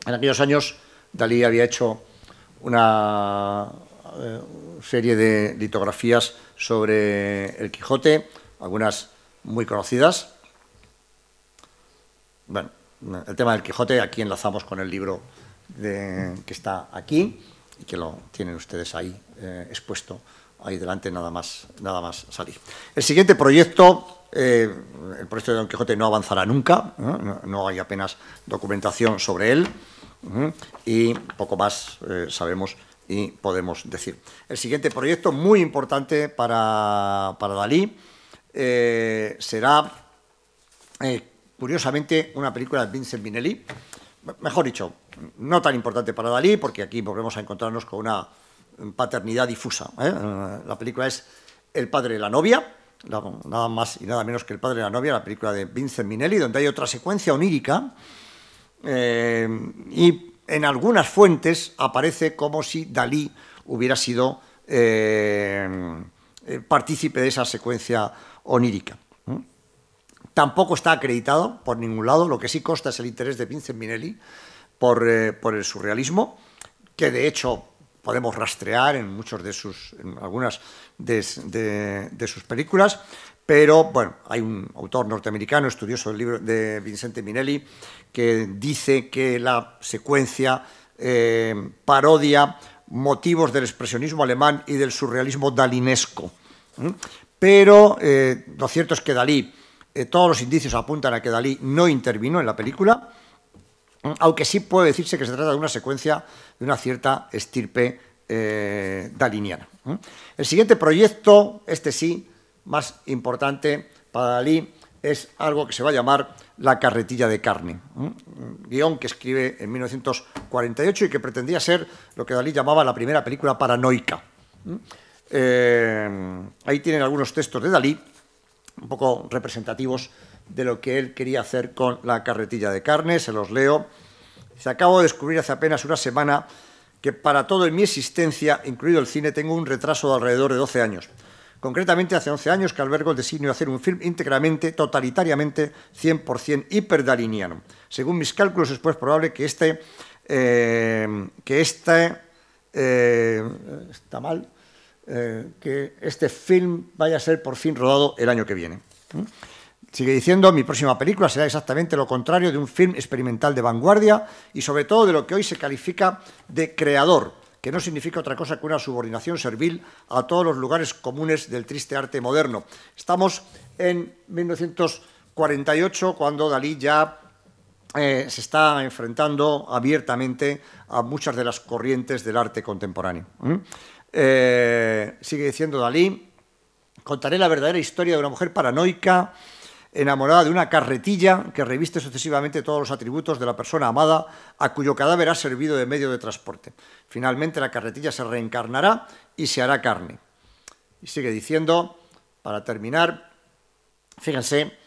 aquellos años Dalí había hecho una serie de litografías sobre el Quijote, algunas muy conocidas. Bueno, el tema del Quijote aquí enlazamos con el libro que está aquí y que lo tienen ustedes ahí expuesto, ahí delante, nada más salir. El siguiente proyecto, el proyecto de Don Quijote no avanzará nunca, no hay apenas documentación sobre él y poco más sabemos y podemos decir. El siguiente proyecto, muy importante para Dalí, será, curiosamente, una película de Vincent Minnelli. Mejor dicho, no tan importante para Dalí, porque aquí volvemos a encontrarnos con una paternidad difusa. La película es El padre de la novia, nada más y nada menos que El padre de la novia, la película de Vincent Minnelli, donde hay otra secuencia onírica, y en algunas fuentes aparece como si Dalí hubiera sido partícipe de esa secuencia onírica. Tampoco está acreditado por ningún lado. Lo que sí consta es el interés de Vincent Minnelli por el surrealismo, que de hecho podemos rastrear en algunas de sus películas. Pero bueno, hay un autor norteamericano, estudioso del libro de Vincente Minnelli, que dice que la secuencia parodia motivos del expresionismo alemán y del surrealismo dalinesco. Pero lo cierto es que Dalí, todos los indicios apuntan a que Dalí no intervino en la película, aunque sí puede decirse que se trata de una secuencia de una cierta estirpe daliniana. El siguiente proyecto, este sí, más importante para Dalí, es algo que se va a llamar La carretilla de carne, un guión que escribe en 1948 y que pretendía ser lo que Dalí llamaba la primera película paranoica. Ahí tienen algunos textos de Dalí, un poco representativos de lo que él quería hacer con La carretilla de carne. Se los leo. Dice: acabo de descubrir hace apenas una semana que para todo en mi existencia, incluido el cine, tengo un retraso de alrededor de 12 años. Concretamente, hace 11 años que albergo el designio de hacer un film íntegramente, totalitariamente, 100% hiperdaliniano. Según mis cálculos, es pues probable que que este film vaya a ser por fin rodado el año que viene. Sigue diciendo: mi próxima película será exactamente lo contrario de un film experimental de vanguardia y sobre todo de lo que hoy se califica de creador, que no significa otra cosa que una subordinación servil a todos los lugares comunes del triste arte moderno. Estamos en 1948, cuando Dalí ya se está enfrentando abiertamente a muchas de las corrientes del arte contemporáneo. Sigue diciendo Dalí: contaré la verdadera historia de una mujer paranoica, enamorada de una carretilla que reviste sucesivamente todos los atributos de la persona amada, a cuyo cadáver ha servido de medio de transporte. Finalmente la carretilla se reencarnará y se hará carne. Y sigue diciendo, para terminar, fíjense,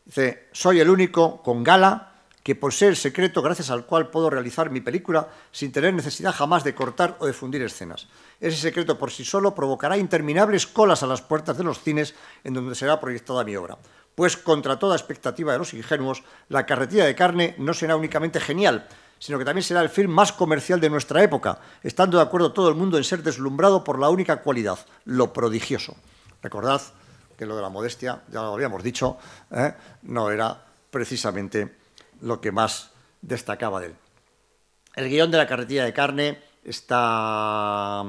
dice: soy el único con gala que posee el secreto gracias al cual puedo realizar mi película sin tener necesidad jamás de cortar o de fundir escenas. Ese secreto por sí solo provocará interminables colas a las puertas de los cines en donde será proyectada mi obra. Pues contra toda expectativa de los ingenuos, La carretilla de carne no será únicamente genial, sino que también será el film más comercial de nuestra época, estando de acuerdo todo el mundo en ser deslumbrado por la única cualidad, lo prodigioso. Recordad que lo de la modestia, ya lo habíamos dicho, no era precisamente lo que más destacaba de él. El guión de La carretilla de carne está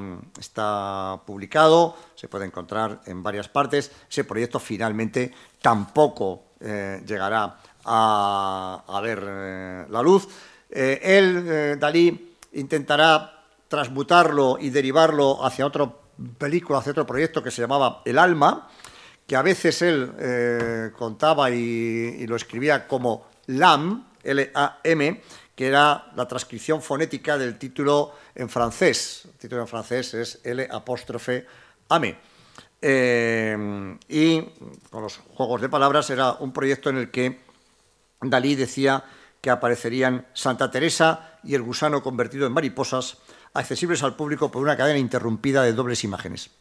publicado, se puede encontrar en varias partes. Ese proyecto finalmente tampoco llegará a ver la luz. Dalí intentará transmutarlo y derivarlo hacia otra película, hacia otro proyecto que se llamaba El alma, que a veces él contaba y lo escribía como LAM, L-A-M, que era la transcripción fonética del título en francés. El título en francés es L''ame. Y con los juegos de palabras era un proyecto en el que Dalí decía que aparecerían Santa Teresa y el gusano convertido en mariposas, accesibles al público por una cadena interrumpida de dobles imágenes.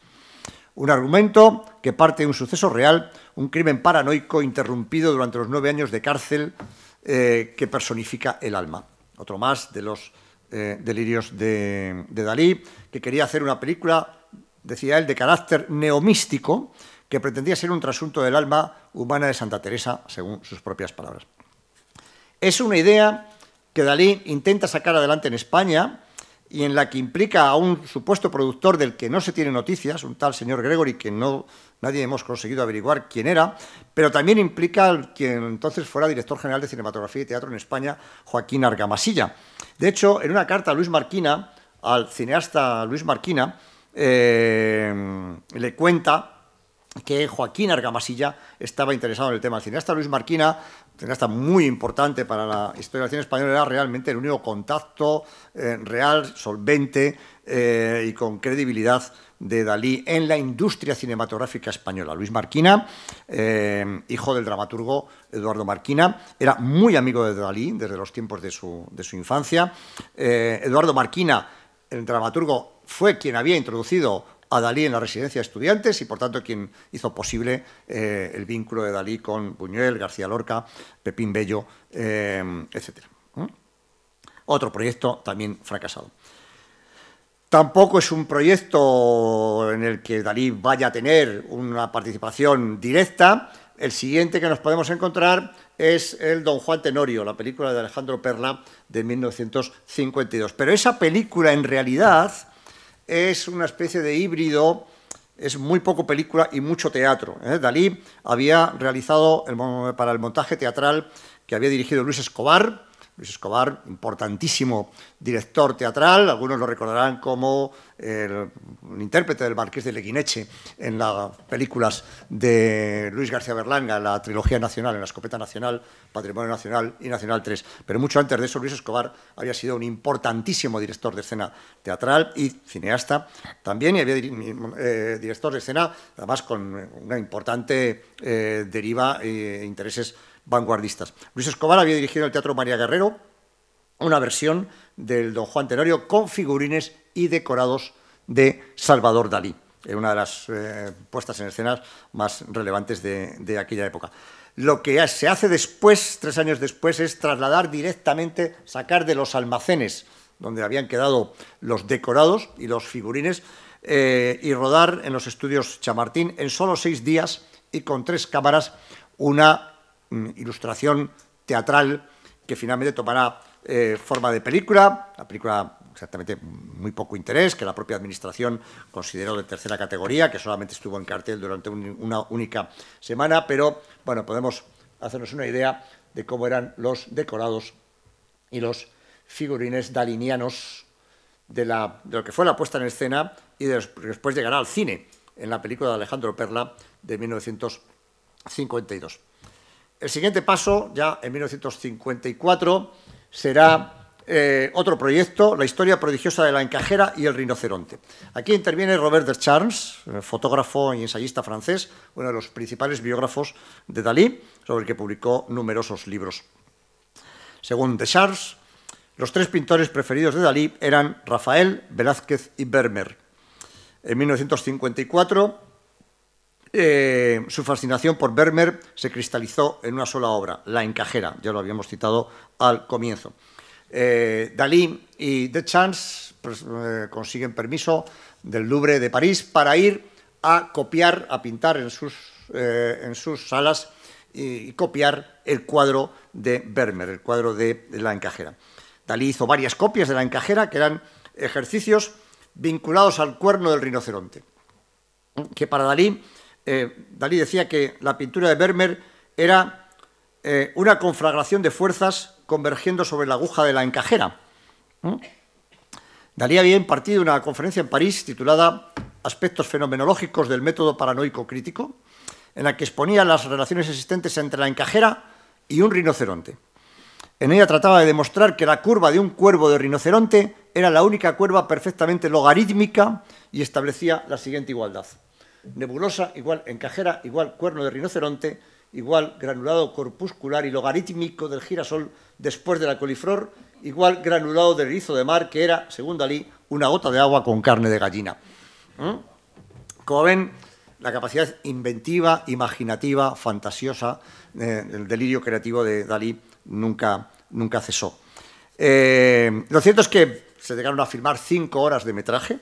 Un argumento que parte de un suceso real, un crimen paranoico interrumpido durante los 9 años de cárcel que personifica el alma. Otro más de los delirios de Dalí, que quería hacer una película, decía él, de carácter neomístico, que pretendía ser un trasunto del alma humana de Santa Teresa, según sus propias palabras. Es una idea que Dalí intenta sacar adelante en España y en la que implica a un supuesto productor del que no se tiene noticias, un tal señor Gregory, que nadie hemos conseguido averiguar quién era, pero también implica al quien entonces fuera director general de Cinematografía y Teatro en España, Joaquín Argamasilla. De hecho, en una carta a Luis Marquina, al cineasta Luis Marquina, le cuenta que Joaquín Argamasilla estaba interesado en el tema. El cineasta Luis Marquina, cineasta muy importante para la historia del cine español, era realmente el único contacto real, solvente y con credibilidad de Dalí en la industria cinematográfica española. Luis Marquina, hijo del dramaturgo Eduardo Marquina, era muy amigo de Dalí desde los tiempos de su infancia. Eduardo Marquina, el dramaturgo, fue quien había introducido a Dalí en la residencia de estudiantes y, por tanto, quien hizo posible el vínculo de Dalí con Buñuel, García Lorca, Pepín Bello, etc. Otro proyecto también fracasado. Tampoco es un proyecto en el que Dalí vaya a tener una participación directa. El siguiente que nos podemos encontrar es el Don Juan Tenorio, la película de Alejandro Perla de 1952. Pero esa película, en realidad, es una especie de híbrido, es muy poco película y mucho teatro. Dalí había realizado para el montaje teatral que había dirigido Luis Escobar. Luis Escobar, importantísimo director teatral, algunos lo recordarán como un intérprete del Marqués de Leguineche en las películas de Luis García Berlanga, en la trilogía nacional, en la Escopeta Nacional, Patrimonio Nacional y Nacional 3. Pero mucho antes de eso, Luis Escobar había sido un importantísimo director de escena teatral y cineasta también, y había director de escena, además con una importante deriva e intereses vanguardistas. Luis Escobar había dirigido el Teatro María Guerrero una versión del Don Juan Tenorio con figurines y decorados de Salvador Dalí, una de las puestas en escenas más relevantes de aquella época. Lo que se hace después, 3 años después, es trasladar directamente, sacar de los almacenes donde habían quedado los decorados y los figurines y rodar en los estudios Chamartín en solo 6 días y con 3 cámaras una ilustración teatral que finalmente tomará forma de película, la película exactamente muy poco interés, que la propia administración consideró de tercera categoría, que solamente estuvo en cartel durante una única semana, pero bueno, podemos hacernos una idea de cómo eran los decorados y los figurines dalinianos de lo que fue la puesta en escena y después llegará al cine en la película de Alejandro Perla de 1952. El siguiente paso, ya en 1954, será otro proyecto, La historia prodigiosa de la encajera y el rinoceronte. Aquí interviene Robert Deschamps, fotógrafo y ensayista francés, uno de los principales biógrafos de Dalí, sobre el que publicó numerosos libros. Según Deschamps, los 3 pintores preferidos de Dalí eran Rafael, Velázquez y Vermeer. En 1954, su fascinación por Vermeer se cristalizó en una sola obra, La encajera, ya lo habíamos citado al comienzo. Dalí y Deschamps consiguen permiso del Louvre de París para ir a copiar, a pintar en sus salas y copiar el cuadro de Vermeer, el cuadro de La encajera. Dalí hizo varias copias de La encajera, que eran ejercicios vinculados al cuerno del rinoceronte. Que para Dalí decía que la pintura de Vermeer era una conflagración de fuerzas convergiendo sobre la aguja de la encajera. Dalí había impartido una conferencia en París titulada Aspectos fenomenológicos del método paranoico crítico, en la que exponía las relaciones existentes entre la encajera y un rinoceronte. En ella trataba de demostrar que la curva de un cuervo de rinoceronte era la única curva perfectamente logarítmica y establecía la siguiente igualdad. Nebulosa igual encajera igual cuerno de rinoceronte igual granulado corpuscular y logarítmico del girasol después de la coliflor igual granulado del erizo de mar, que era, según Dalí, una gota de agua con carne de gallina. Como ven, la capacidad inventiva, imaginativa, fantasiosa, el delirio creativo de Dalí nunca cesó. Lo cierto es que se llegaron a filmar 5 horas de metraje.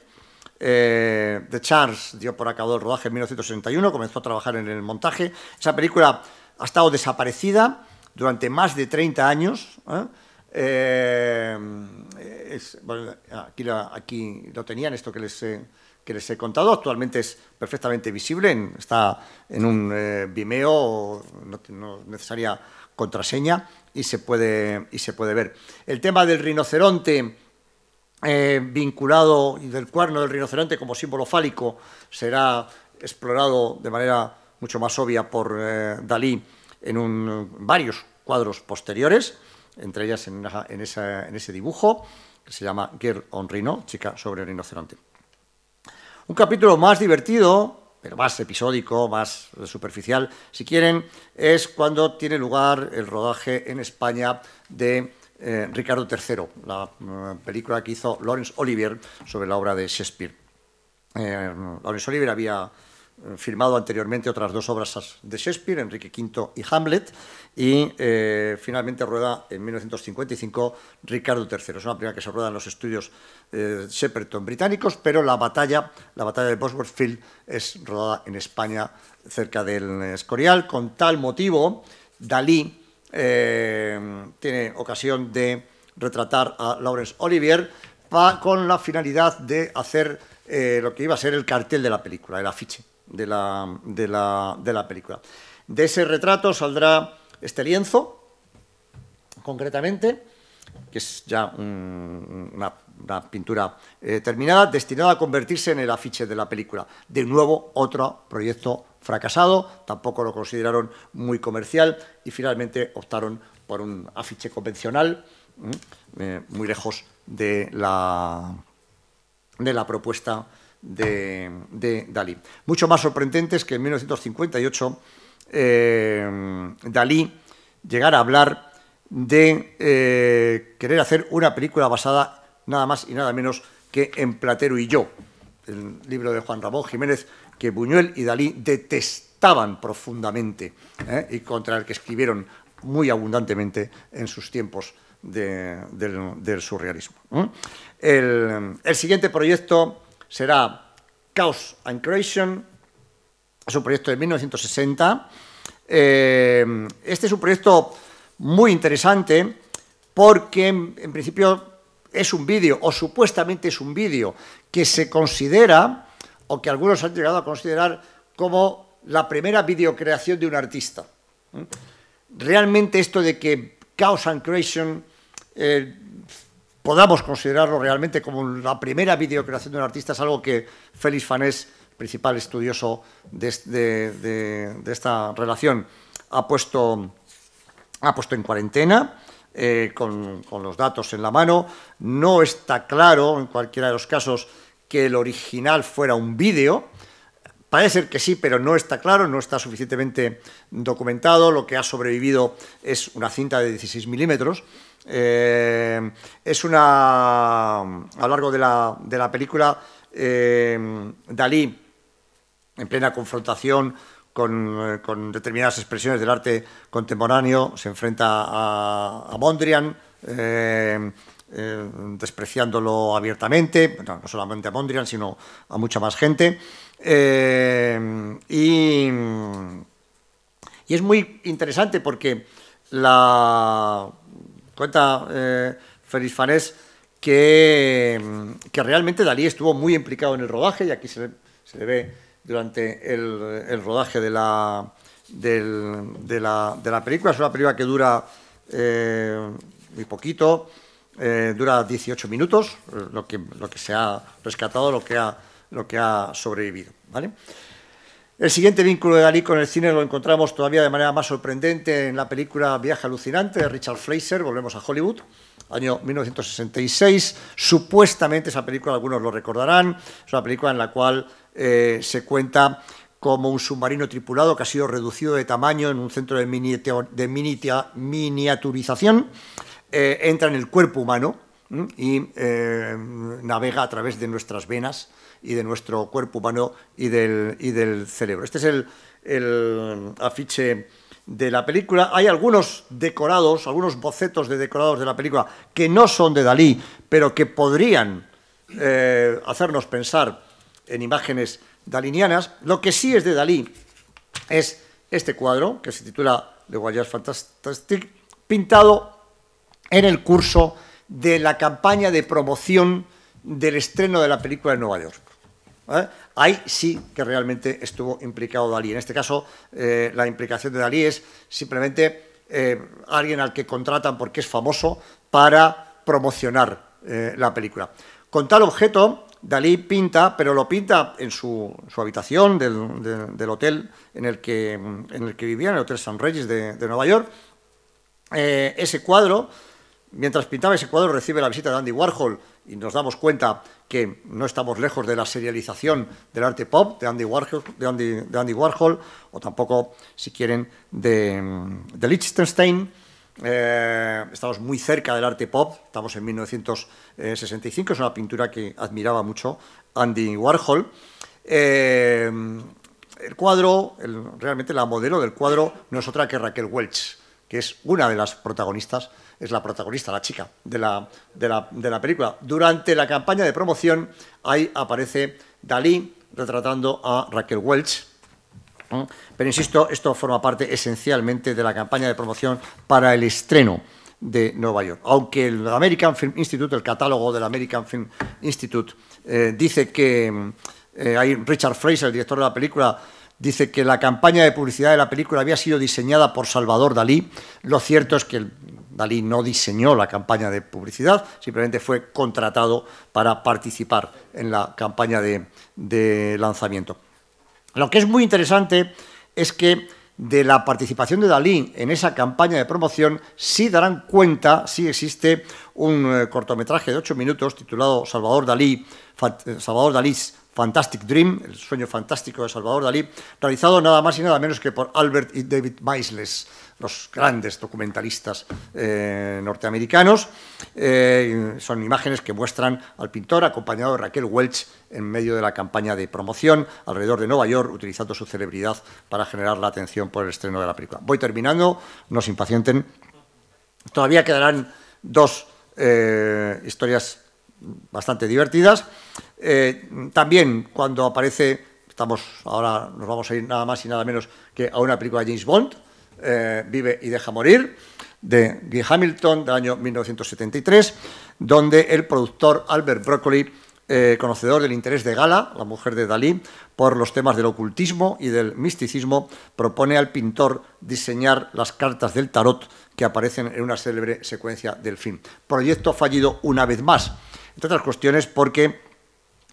Deschamps dio por acabado el rodaje en 1961, comenzó a trabajar en el montaje. Esa película ha estado desaparecida durante más de 30 años. Bueno, aquí lo tenían, esto que les he contado. Actualmente es perfectamente visible, está en un Vimeo, no es necesaria contraseña, y se puede ver. El tema del rinoceronte vinculado y del cuerno del rinoceronte como símbolo fálico será explorado de manera mucho más obvia por Dalí en varios cuadros posteriores, entre ellas en ese dibujo que se llama Girl on Rhino, chica sobre el rinoceronte. Un capítulo más divertido, pero más episódico, más superficial, si quieren, es cuando tiene lugar el rodaje en España de Ricardo III, la película que hizo Laurence Olivier sobre la obra de Shakespeare. Laurence Olivier había filmado anteriormente otras 2 obras de Shakespeare, Enrique V y Hamlet, y finalmente rueda en 1955 Ricardo III. Es una película que se rueda en los estudios Shepperton británicos, pero la batalla de Bosworth Field es rodada en España, cerca del Escorial. Con tal motivo, Dalí tiene ocasión de retratar a Laurence Olivier con la finalidad de hacer lo que iba a ser el cartel de la película, el afiche de la película. De ese retrato saldrá este lienzo, concretamente, que es ya una pintura terminada, destinada a convertirse en el afiche de la película. De nuevo, otro proyecto fracasado, tampoco lo consideraron muy comercial y finalmente optaron por un afiche convencional, muy lejos de la propuesta de Dalí. Mucho más sorprendente es que en 1958 Dalí llegara a hablar de querer hacer una película basada nada más y nada menos que en Platero y yo, el libro de Juan Ramón Jiménez, que Buñuel y Dalí detestaban profundamente y contra el que escribieron muy abundantemente en sus tiempos del surrealismo. El siguiente proyecto será Chaos and Creation, es un proyecto de 1960. Este es un proyecto muy interesante porque en principio es un vídeo, o supuestamente es un vídeo, que se considera, o que algunos han llegado a considerar, como la primera videocreación de un artista. Realmente esto de que Chaos and Creation podamos considerarlo realmente como la primera videocreación de un artista es algo que Félix Fanés, principal estudioso de esta relación, ha puesto en cuarentena, con los datos en la mano. No está claro, en cualquiera de los casos, que el original fuera un vídeo. Parece ser que sí, pero no está claro, no está suficientemente documentado. Lo que ha sobrevivido es una cinta de 16 milímetros. Es a lo largo de la película, Dalí, en plena confrontación con determinadas expresiones del arte contemporáneo, se enfrenta a Mondrian, despreciándolo abiertamente, no solamente a Mondrian, sino a mucha más gente. Y es muy interesante porque cuenta Félix Fanés que realmente Dalí estuvo muy implicado en el rodaje, y aquí se le ve durante el rodaje de la película. Es una película que dura muy poquito, dura 18 minutos, lo que se ha rescatado, lo que ha sobrevivido, ¿vale? El siguiente vínculo de Dalí con el cine lo encontramos todavía de manera más sorprendente en la película Viaje alucinante de Richard Fleischer. Volvemos a Hollywood, año 1966. Supuestamente esa película, algunos lo recordarán, es una película en la cual se cuenta cómo un submarino tripulado que ha sido reducido de tamaño en un centro de miniaturización entra en el cuerpo humano y navega a través de nuestras venas y de nuestro cuerpo humano y del cerebro. Este es el afiche de la película. Hay algunos decorados, algunos bocetos de decorados de la película que no son de Dalí, pero que podrían hacernos pensar en imágenes dalinianas. Lo que sí es de Dalí es este cuadro, que se titula Le Voyage Fantastique, pintado en el curso de la campaña de promoción del estreno de la película en Nueva York. Ahí sí que realmente estuvo implicado Dalí. En este caso, la implicación de Dalí es simplemente alguien al que contratan porque es famoso para promocionar la película. Con tal objeto, Dalí pinta, pero lo pinta en su habitación del hotel en el que vivía, en el Hotel St. Regis de Nueva York. Ese cuadro, mientras pintaba ese cuadro, recibe la visita de Andy Warhol, y nos damos cuenta que no estamos lejos de la serialización del arte pop de Andy Warhol, o tampoco, si quieren, de Lichtenstein. Estamos muy cerca del arte pop, estamos en 1965, es una pintura que admiraba mucho Andy Warhol. El cuadro, realmente la modelo del cuadro no es otra que Raquel Welch, que es una de las protagonistas, es la protagonista, la chica de la película. Durante la campaña de promoción, ahí aparece Dalí retratando a Raquel Welch. Pero insisto, esto forma parte esencialmente de la campaña de promoción para el estreno de Nueva York. Aunque el American Film Institute, el catálogo del American Film Institute, dice que Richard Fleischer, el director de la película, dice que la campaña de publicidad de la película había sido diseñada por Salvador Dalí. Lo cierto es que Dalí no diseñó la campaña de publicidad, simplemente fue contratado para participar en la campaña de lanzamiento. Lo que es muy interesante es que de la participación de Dalí en esa campaña de promoción sí darán cuenta, sí existe un cortometraje de 8 minutos titulado Salvador Dalí's Fantastic Dream, el sueño fantástico de Salvador Dalí, realizado nada más y nada menos que por Albert y David Maysles, los grandes documentalistas norteamericanos. Son imágenes que muestran al pintor acompañado de Raquel Welch en medio de la campaña de promoción alrededor de Nueva York, utilizando su celebridad para generar la atención por el estreno de la película. Voy terminando, no se impacienten. Todavía quedarán dos historias bastante divertidas. También cuando aparece, ahora nos vamos a ir nada más y nada menos que a una película de James Bond, Vive y deja morir, de Guy Hamilton, del año 1973, donde el productor Albert Broccoli, conocedor del interés de Gala, la mujer de Dalí, por los temas del ocultismo y del misticismo, propone al pintor diseñar las cartas del tarot que aparecen en una célebre secuencia del film. Proyecto fallido una vez más, entre otras cuestiones porque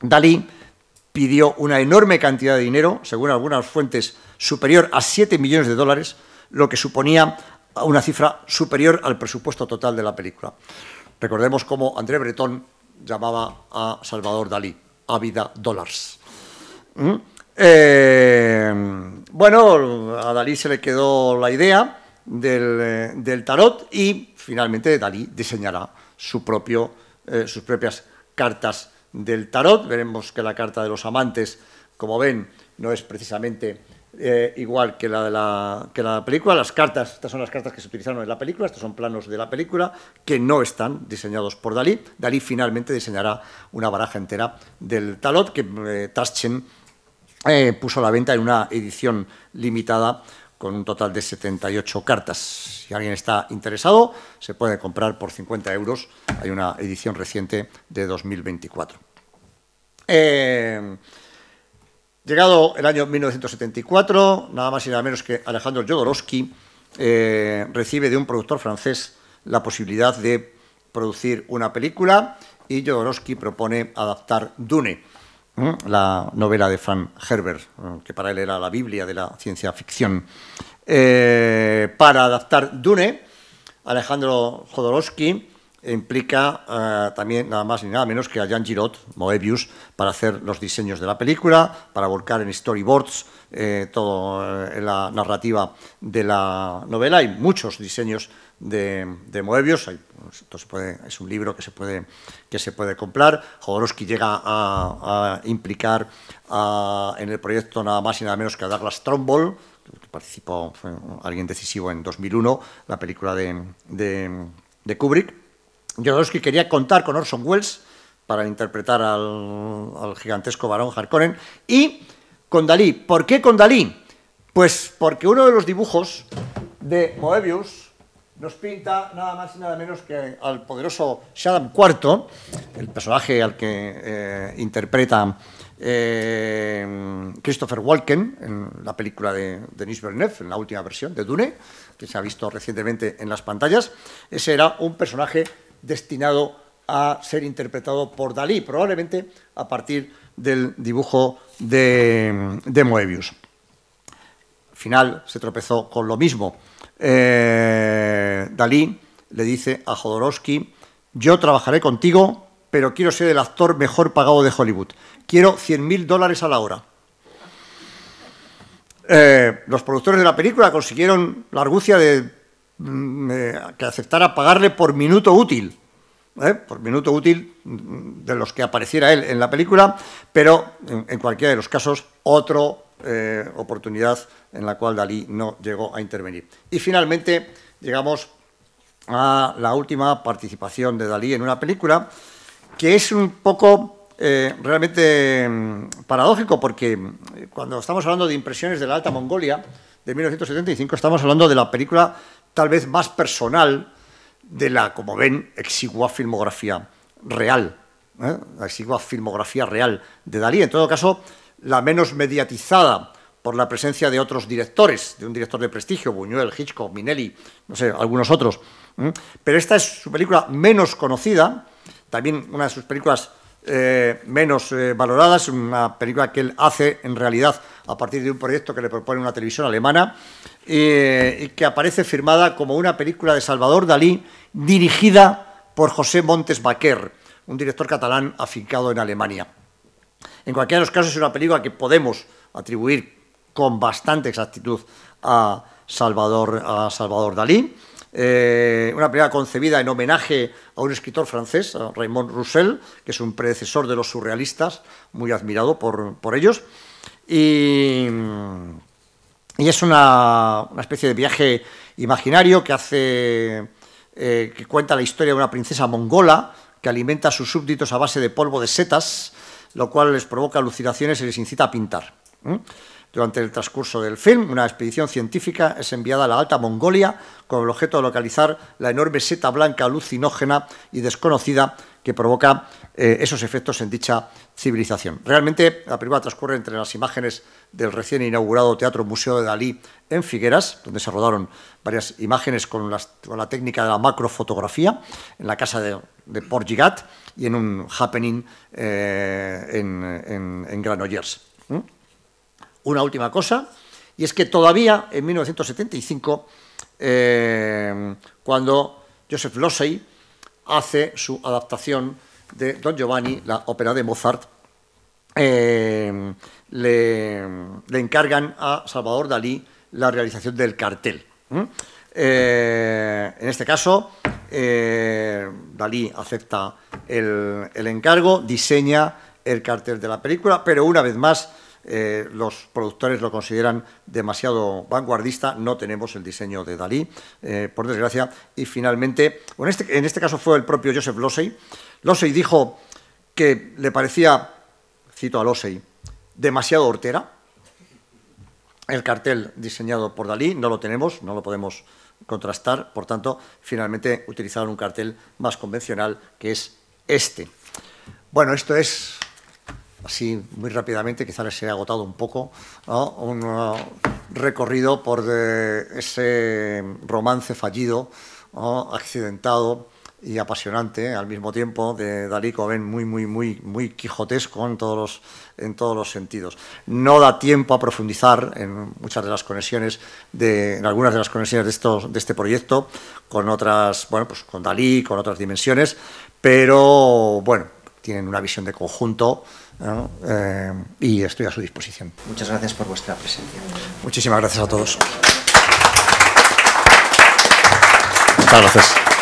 Dalí pidió una enorme cantidad de dinero, según algunas fuentes superior a 7 millones de dólares, lo que suponía una cifra superior al presupuesto total de la película. Recordemos cómo André Breton llamaba a Salvador Dalí, Ávida Dollars. Bueno, a Dalí se le quedó la idea del tarot y finalmente Dalí diseñará sus propias cartas del tarot. Veremos que la carta de los amantes, como ven, no es precisamente igual que la de la película. Las cartas, estas son las cartas que se utilizaron en la película, estos son planos de la película que no están diseñados por Dalí. Dalí finalmente diseñará una baraja entera del tarot que Taschen puso a la venta en una edición limitada con un total de 78 cartas. Si alguien está interesado, se puede comprar por 50 euros. Hay una edición reciente de 2024. Llegado el año 1974, nada más y nada menos que Alejandro Jodorowsky recibe de un productor francés la posibilidad de producir una película y Jodorowsky propone adaptar Dune, la novela de Frank Herbert, que para él era la Biblia de la ciencia ficción. Para adaptar Dune, Alejandro Jodorowsky implica también nada más ni nada menos que a Jean Giraud, Moebius, para hacer los diseños de la película, para volcar en storyboards todo en la narrativa de la novela. Hay muchos diseños de Moebius. Esto es un libro que se puede comprar. Jodorowsky llega a implicar en el proyecto nada más y nada menos que a Douglas Trumbull, que participó, fue alguien decisivo en 2001, la película de Kubrick. Jodorowsky quería contar con Orson Welles para interpretar al gigantesco barón Harkonnen y con Dalí. ¿Por qué con Dalí? Pues porque uno de los dibujos de Moebius nos pinta nada más y nada menos que al poderoso Shaddam IV, el personaje al que interpreta Christopher Walken en la película de Denis Villeneuve, en la última versión de Dune, que se ha visto recientemente en las pantallas. Ese era un personaje destinado a ser interpretado por Dalí, probablemente a partir del dibujo de Moebius. Al final se tropezó con lo mismo. Dalí le dice a Jodorowsky: yo trabajaré contigo, pero quiero ser el actor mejor pagado de Hollywood. Quiero $100.000 a la hora. Los productores de la película consiguieron la argucia de que aceptara pagarle por minuto útil, de los que apareciera él en la película, pero en cualquiera de los casos, otra oportunidad en la cual Dalí no llegó a intervenir. Y finalmente llegamos a la última participación de Dalí en una película que es un poco realmente paradójico, porque cuando estamos hablando de Impresiones de la Alta Mongolia de 1975, estamos hablando de la película tal vez más personal de la, como ven, exigua filmografía real, la exigua filmografía real de Dalí. En todo caso, la menos mediatizada por la presencia de otros directores, de un director de prestigio, Buñuel, Hitchcock, Minelli, no sé, algunos otros. Pero esta es su película menos conocida, también una de sus películas menos valoradas, una película que él hace en realidad a partir de un proyecto que le propone una televisión alemana y que aparece firmada como una película de Salvador Dalí dirigida por José Montes Baquer, un director catalán afincado en Alemania. En cualquiera de los casos es una película que podemos atribuir con bastante exactitud a Salvador Dalí. Una película concebida en homenaje a un escritor francés, a Raymond Roussel, que es un predecesor de los surrealistas, muy admirado por ellos. Y es una especie de viaje imaginario que cuenta la historia de una princesa mongola que alimenta a sus súbditos a base de polvo de setas, lo cual les provoca alucinaciones y les incita a pintar. Durante el transcurso del film, una expedición científica es enviada a la Alta Mongolia con el objeto de localizar la enorme seta blanca alucinógena y desconocida que provoca esos efectos en dicha civilización. Realmente, la película transcurre entre las imágenes del recién inaugurado Teatro Museo de Dalí en Figueras, donde se rodaron varias imágenes con la técnica de la macrofotografía, en la casa de Port Lligat y en un happening en Granollers. Una última cosa, y es que todavía en 1975, cuando Joseph Losey hace su adaptación de Don Giovanni, la ópera de Mozart, le encargan a Salvador Dalí la realización del cartel. En este caso, Dalí acepta el encargo, diseña el cartel de la película, pero una vez más los productores lo consideran demasiado vanguardista, no tenemos el diseño de Dalí, por desgracia. Y finalmente, en este caso fue el propio Joseph Losey. Losey dijo que le parecía, cito a Losey, demasiado hortera el cartel diseñado por Dalí. No lo tenemos, no lo podemos contrastar, por tanto, finalmente utilizaron un cartel más convencional, que es este. Bueno, esto es, así muy rápidamente, quizás les he agotado un poco, ¿no? Un recorrido por ese romance fallido, ¿no? Accidentado y apasionante al mismo tiempo, de Dalí, como ven, muy quijotesco en todos los sentidos. No da tiempo a profundizar en muchas de las conexiones, en algunas de las conexiones de este proyecto, con otras, bueno, pues con Dalí, con otras dimensiones, pero bueno, tienen una visión de conjunto, ¿no? Y estoy a su disposición. Muchas gracias por vuestra presencia. Muchísimas gracias a todos. Muchas gracias.